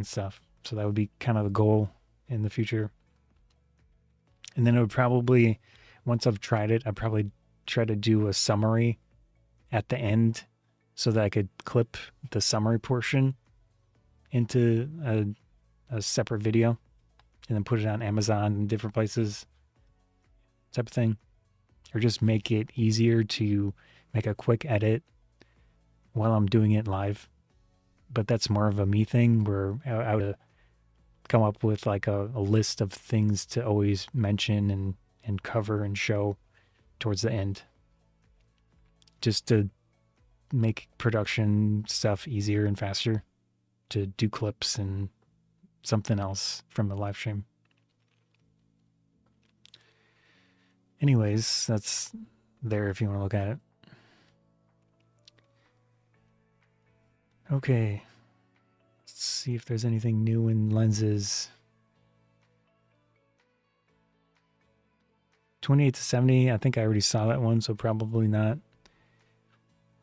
stuff. So that would be kind of the goal in the future. And then it would probably, once I've tried it, I'd probably try to do a summary at the end so that I could clip the summary portion into a separate video and then put it on Amazon and different places, type of thing. Or just make it easier to make a quick edit while I'm doing it live. But that's more of a me thing, where I would come up with like a list of things to always mention and cover and show towards the end, just to make production stuff easier and faster, to do clips and something else from the live stream. Anyways, that's there if you want to look at it. Okay, let's see if there's anything new in lenses. 28-70, I think I already saw that one, so probably not.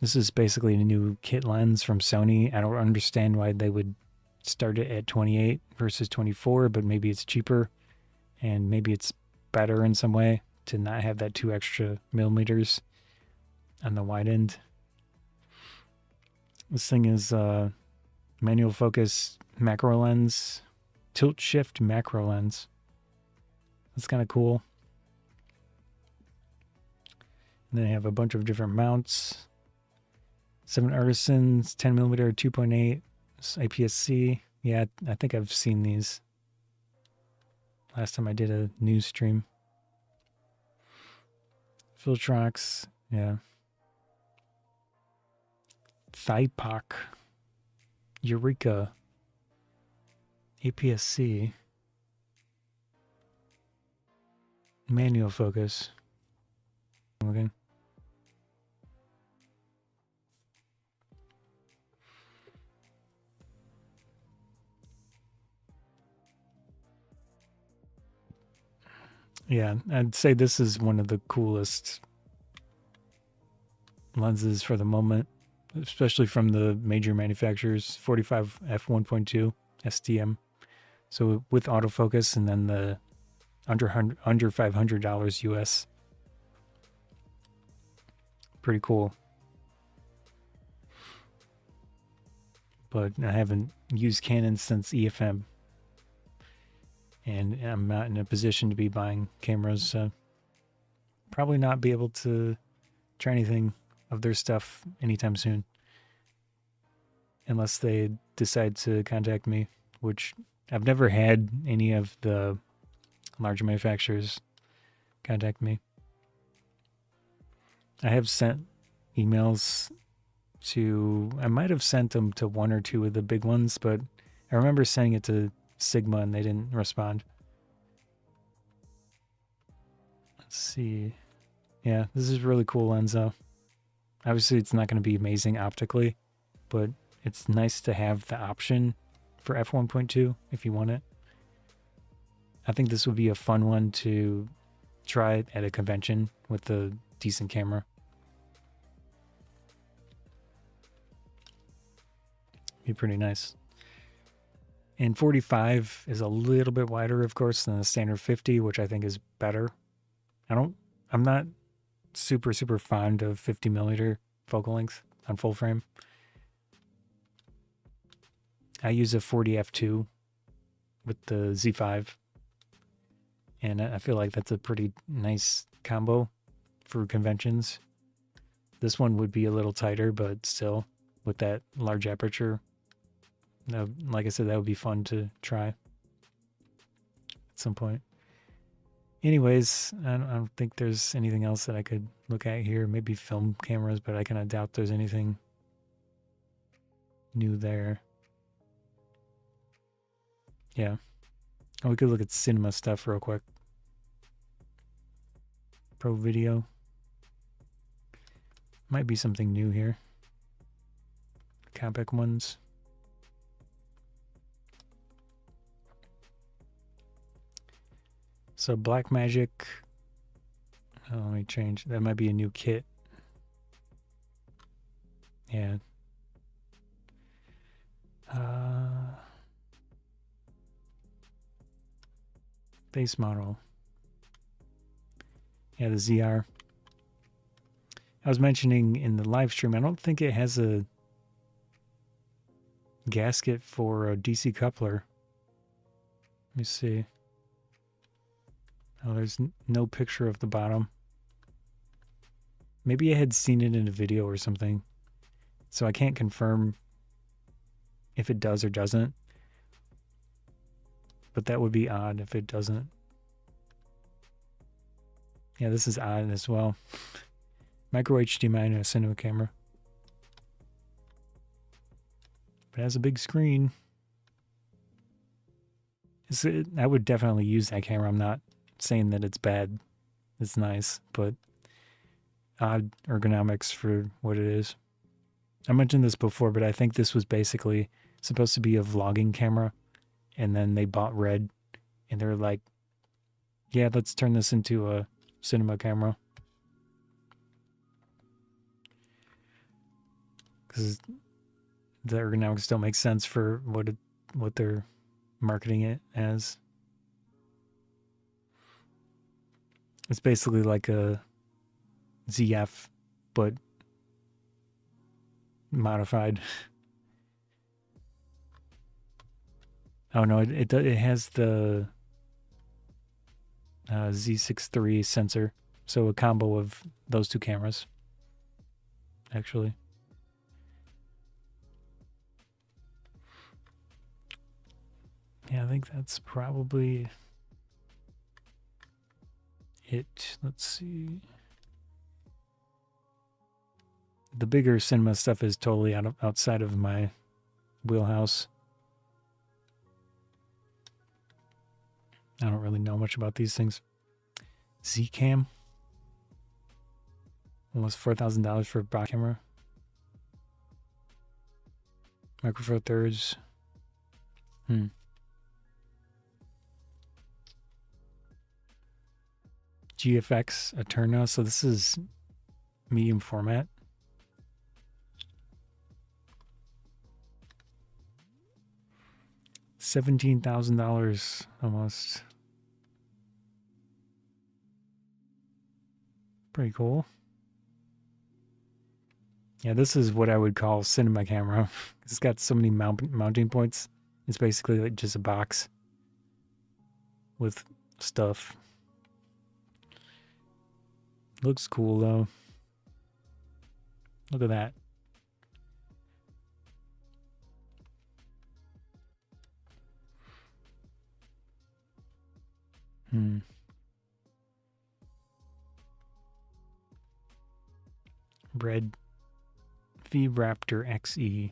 This is basically a new kit lens from Sony. I don't understand why they would start it at 28 versus 24, but maybe it's cheaper and maybe it's better in some way to not have that 2 extra millimeters on the wide end. This thing is manual focus macro lens, tilt shift macro lens. That's kind of cool. And then I have a bunch of different mounts. 7 Artisans, 10 millimeter, 2.8, APS-C. Yeah, I think I've seen these last time I did a news stream. Filtrox, yeah. Thighpoc, Eureka, APS-C, manual focus. Okay. Yeah, I'd say this is one of the coolest lenses for the moment, especially from the major manufacturers. 45 f1.2 STM, so with autofocus, and then the under $500 US. Pretty cool. But I haven't used Canon since EFM, and I'm not in a position to be buying cameras, so probably not be able to try anything of their stuff anytime soon, unless they decide to contact me, which I've never had any of the larger manufacturers contact me. I have sent emails to, I might have sent them to 1 or 2 of the big ones, but I remember sending it to Sigma and they didn't respond. Let's see. Yeah, this is a really cool lens though. Obviously it's not going to be amazing optically, but it's nice to have the option for f1.2 if you want it. I think this would be a fun one to try at a convention with a decent camera. Be pretty nice. And 45 is a little bit wider, of course, than the standard 50, which I think is better. I'm not super fond of 50 millimeter focal length on full frame. I use a 40 f2 with the Z5, and I feel like that's a pretty nice combo for conventions. This one would be a little tighter, but still with that large aperture, like I said, that would be fun to try at some point. Anyways, I don't think there's anything else that I could look at here. Maybe film cameras, but I kind of doubt there's anything new there. Yeah. Oh, we could look at cinema stuff real quick. Pro video. Might be something new here. Compact ones. So Blackmagic. Oh, let me change. That might be a new kit. Yeah. Base model. Yeah, the ZR. I was mentioning in the live stream, I don't think it has a gasket for a DC coupler. Let me see. Oh, there's no picture of the bottom. Maybe I had seen it in a video or something. So I can't confirm if it does or doesn't. But that would be odd if it doesn't. Yeah, this is odd as well. Micro HDMI and a cinema camera. But it has a big screen. I would definitely use that camera. I'm not saying that it's bad. It's nice, but odd ergonomics for what it is. I mentioned this before, but I think this was basically supposed to be a vlogging camera, and then they bought Red, and they're like, yeah, let's turn this into a cinema camera. Because the ergonomics don't make sense for what they're marketing it as. It's basically like a ZF, but modified. Oh no, it has the Z6 III sensor, so a combo of those two cameras, actually. Yeah, I think that's probably it. Let's see. The bigger cinema stuff is totally outside of my wheelhouse. I don't really know much about these things. Z-Cam. Almost $4,000 for a box camera. Micro Four Thirds. GFX Eterna. So this is medium format. $17,000 almost. Pretty cool. Yeah, this is what I would call cinema camera. It's got so many mounting points. It's basically like just a box with stuff. Looks cool though. Look at that. Red V-Raptor XE.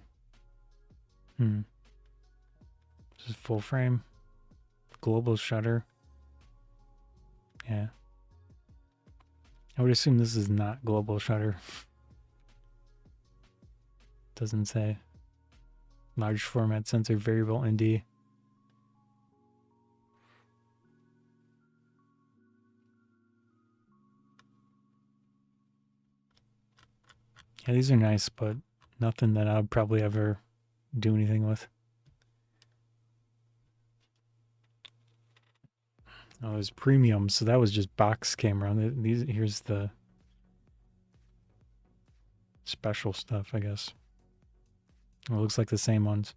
This is full frame. Global shutter. Yeah. I would assume this is not global shutter. Doesn't say. Large format sensor, variable ND. Yeah, these are nice, but nothing that I would probably ever do anything with. Oh, it was premium, so that was just box camera. Here's the special stuff, I guess. It looks like the same ones.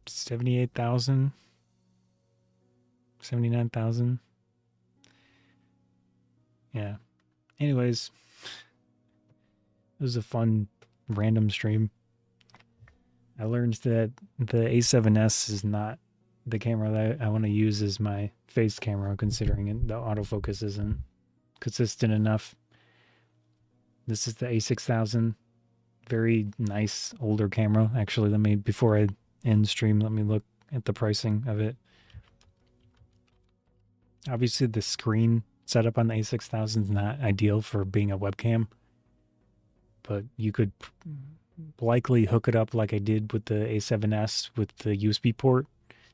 78,000, 79,000. Yeah. Anyways, it was a fun random stream. I learned that the A7S is not the camera that I want to use as my face camera, considering the autofocus isn't consistent enough. This is the A6000. Very nice older camera. Actually, before I end stream, let me look at the pricing of it. Obviously, the screen setup on the A6000 is not ideal for being a webcam, but you could likely hook it up like I did with the A7S with the USB port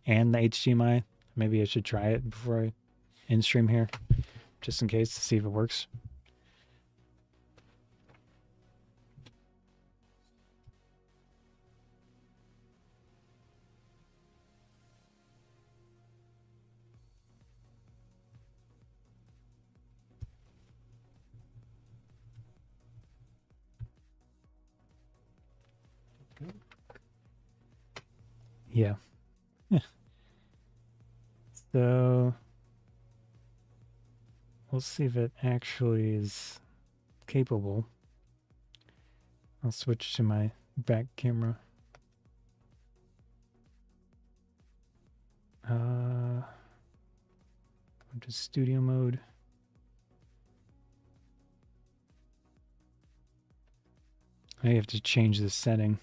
and the HDMI. Maybe I should try it before I end stream here, just in case, to see if it works. Yeah. So we'll see if it actually is capable. I'll switch to my back camera. Into studio mode. I have to change the setting.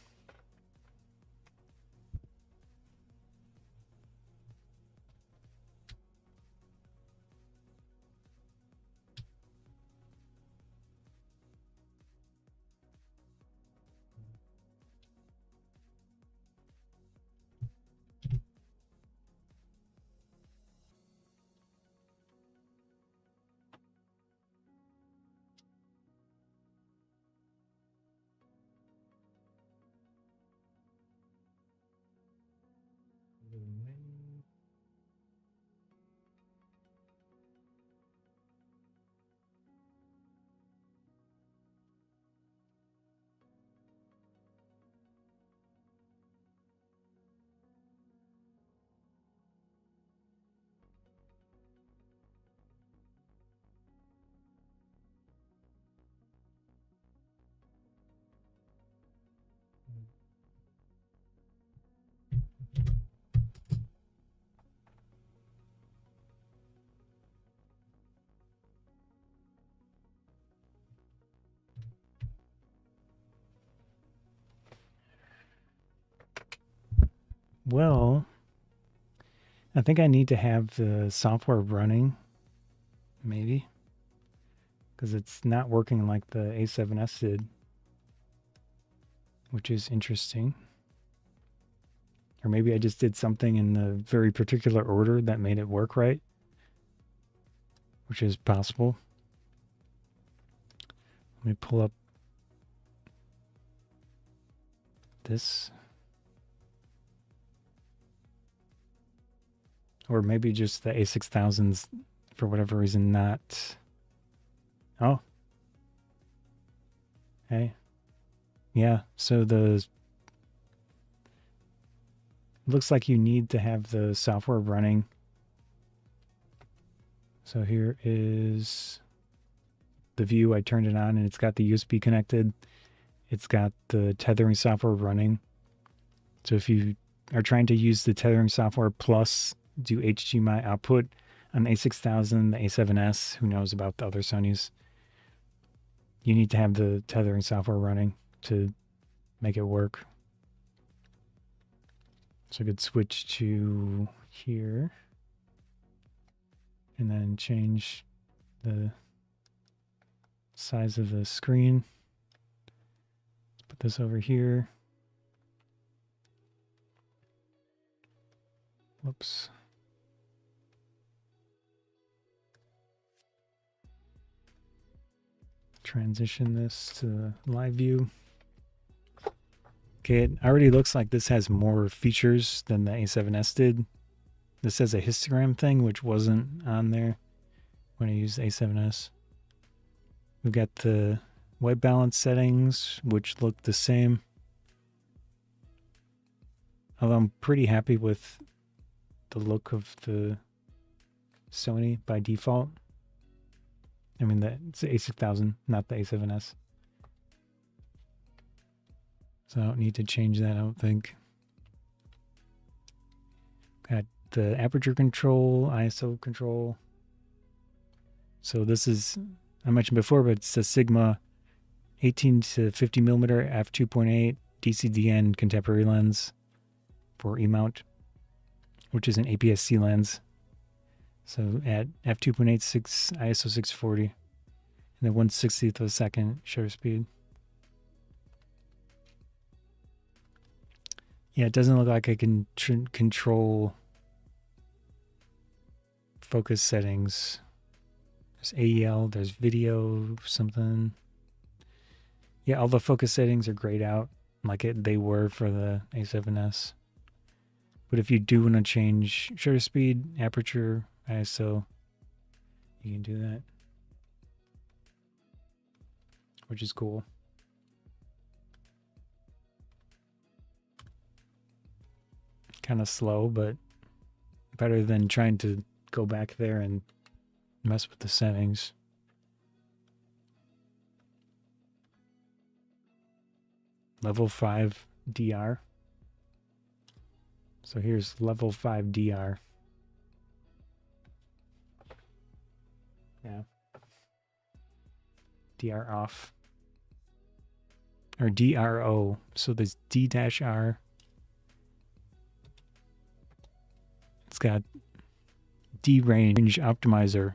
Well, I think I need to have the software running, maybe, because it's not working like the A7S did, which is interesting. Or maybe I just did something in the very particular order that made it work right, which is possible. Let me pull up this. Or maybe just the A6000's, for whatever reason, not... Oh. Hey. Yeah, so the... Looks like you need to have the software running. So here is the view. I turned it on and it's got the USB connected. It's got the tethering software running. So if you are trying to use the tethering software plus do HDMI output on the A6000, the A7S, who knows about the other Sonys, you need to have the tethering software running to make it work. So I could switch to here and then change the size of the screen. Let's put this over here. Whoops. Transition this to live view. Okay, it already looks like this has more features than the A7S did. This has a histogram thing, which wasn't on there when I used the A7S. We've got the white balance settings, which look the same. Although I'm pretty happy with the look of the Sony by default. I mean, it's the A6000, not the A7S. So I don't need to change that, I don't think. Got the aperture control, ISO control. So this is, I mentioned before, but it's a Sigma 18 to 50 millimeter f2.8 DCDN contemporary lens for E-mount, which is an APS-C lens. So at f2.86 ISO 640 and then 1/60th of a second shutter speed. Yeah, it doesn't look like I can control focus settings. There's AEL, there's video, something. Yeah, all the focus settings are grayed out like they were for the A7S. But if you do want to change shutter speed, aperture, ISO, you can do that, which is cool. Kind of slow, but better than trying to go back there and mess with the settings. Level 5 DR. So here's level 5 DR. Yeah. DR off. Or DRO. So there's D-R. It's got D range optimizer.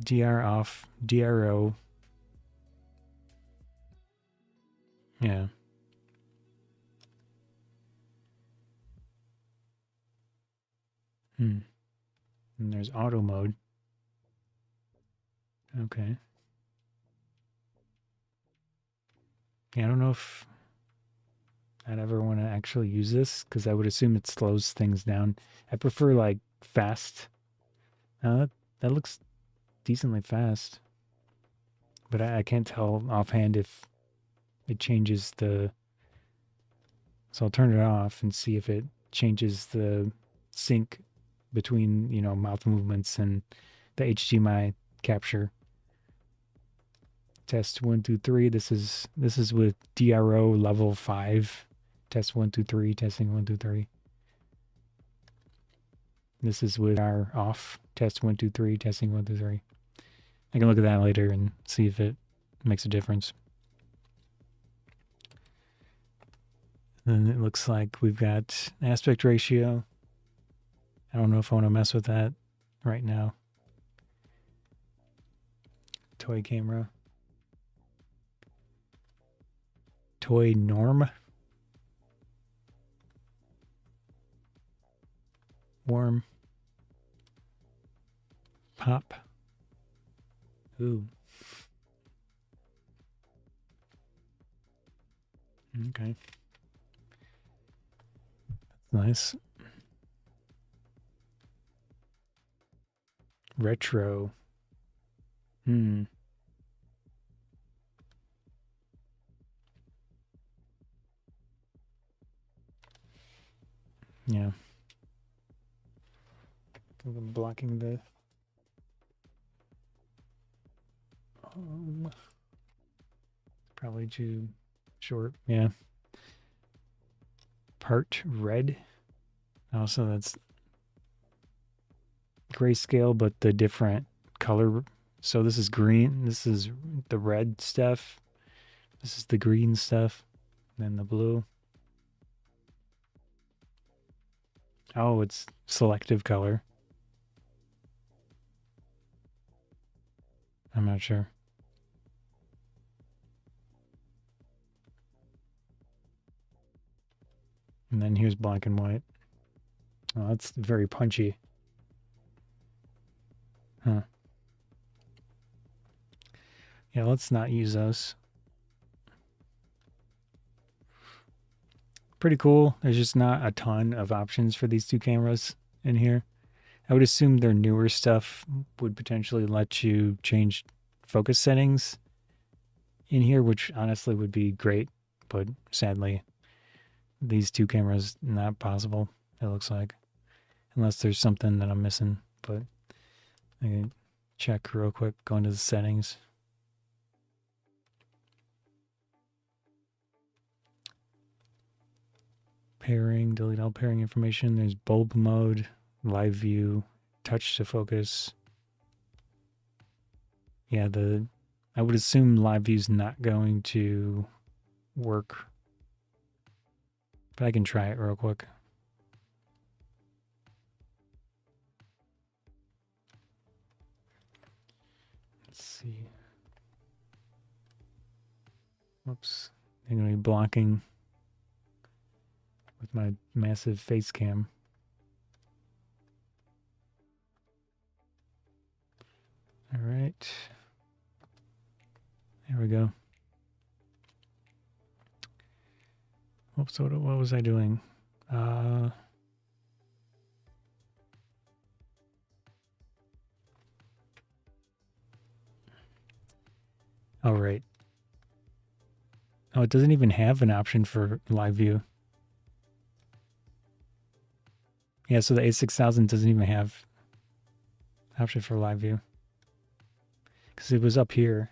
DR off. DRO. Yeah. And there's auto mode. Okay. Yeah, I don't know if I'd ever want to actually use this, because I would assume it slows things down. I prefer like fast. That looks decently fast. But I can't tell offhand if it changes the... So I'll turn it off and see if it changes the sync between, you know, mouth movements and the HDMI capture. Test 1, 2, 3. This is with DRO level 5. Test 1, 2, 3. Testing 1, 2, 3. This is with our off. Test 1, 2, 3. Testing 1, 2, 3. I can look at that later and see if it makes a difference. Then it looks like we've got aspect ratio. I don't know if I want to mess with that right now. Toy camera. Toy norm. Warm. Pop. Ooh. Okay. That's nice. Retro. Yeah. I'm blocking the probably too short. Yeah. Part red. Also, that's grayscale, but the different color. So this is green. This is the red stuff. This is the green stuff. Then the blue. Oh, it's selective color. I'm not sure. And then here's black and white. Oh, that's very punchy. Huh. Yeah, let's not use those. Pretty cool. There's just not a ton of options for these two cameras in here. I would assume their newer stuff would potentially let you change focus settings in here, which honestly would be great, but sadly, these two cameras, not possible, it looks like. Unless there's something that I'm missing, but I can check real quick, go into the settings. Pairing, delete all pairing information. There's bulb mode, live view, touch to focus. Yeah, I would assume live view's not going to work, but I can try it real quick. Let's see. Whoops. I'm going to be blocking with my massive face cam. All right. There we go. Oops, what was I doing? All right. Oh, it doesn't even have an option for live view. Yeah, so the A6000 doesn't even have option for live view. Because it was up here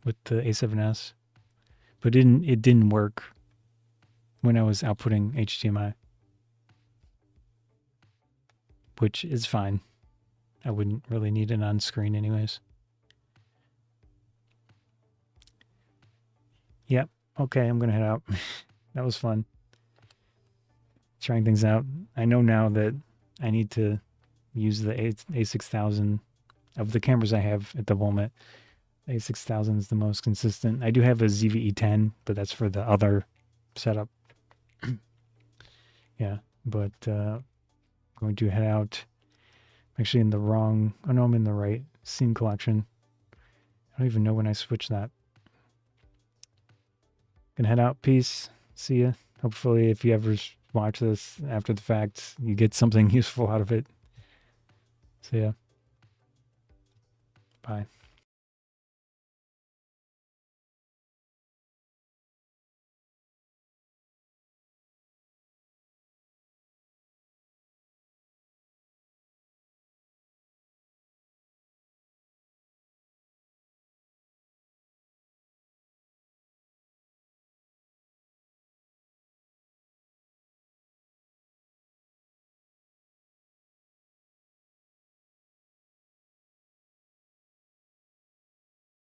with the A7S. But it didn't work when I was outputting HDMI. Which is fine. I wouldn't really need it on screen anyways. Yep. Okay, I'm going to head out. That was fun. Trying things out. I know now that I need to use the A6000 of the cameras I have at the moment. The A6000 is the most consistent. I do have a ZV-E10, but that's for the other setup. Yeah, but going to head out. I'm actually in the wrong. Oh no, I'm in the right scene collection. I don't even know when I switched that. Gonna head out. Peace. See ya. Hopefully, if you ever watch this after the fact, you get something useful out of it. See ya. Bye.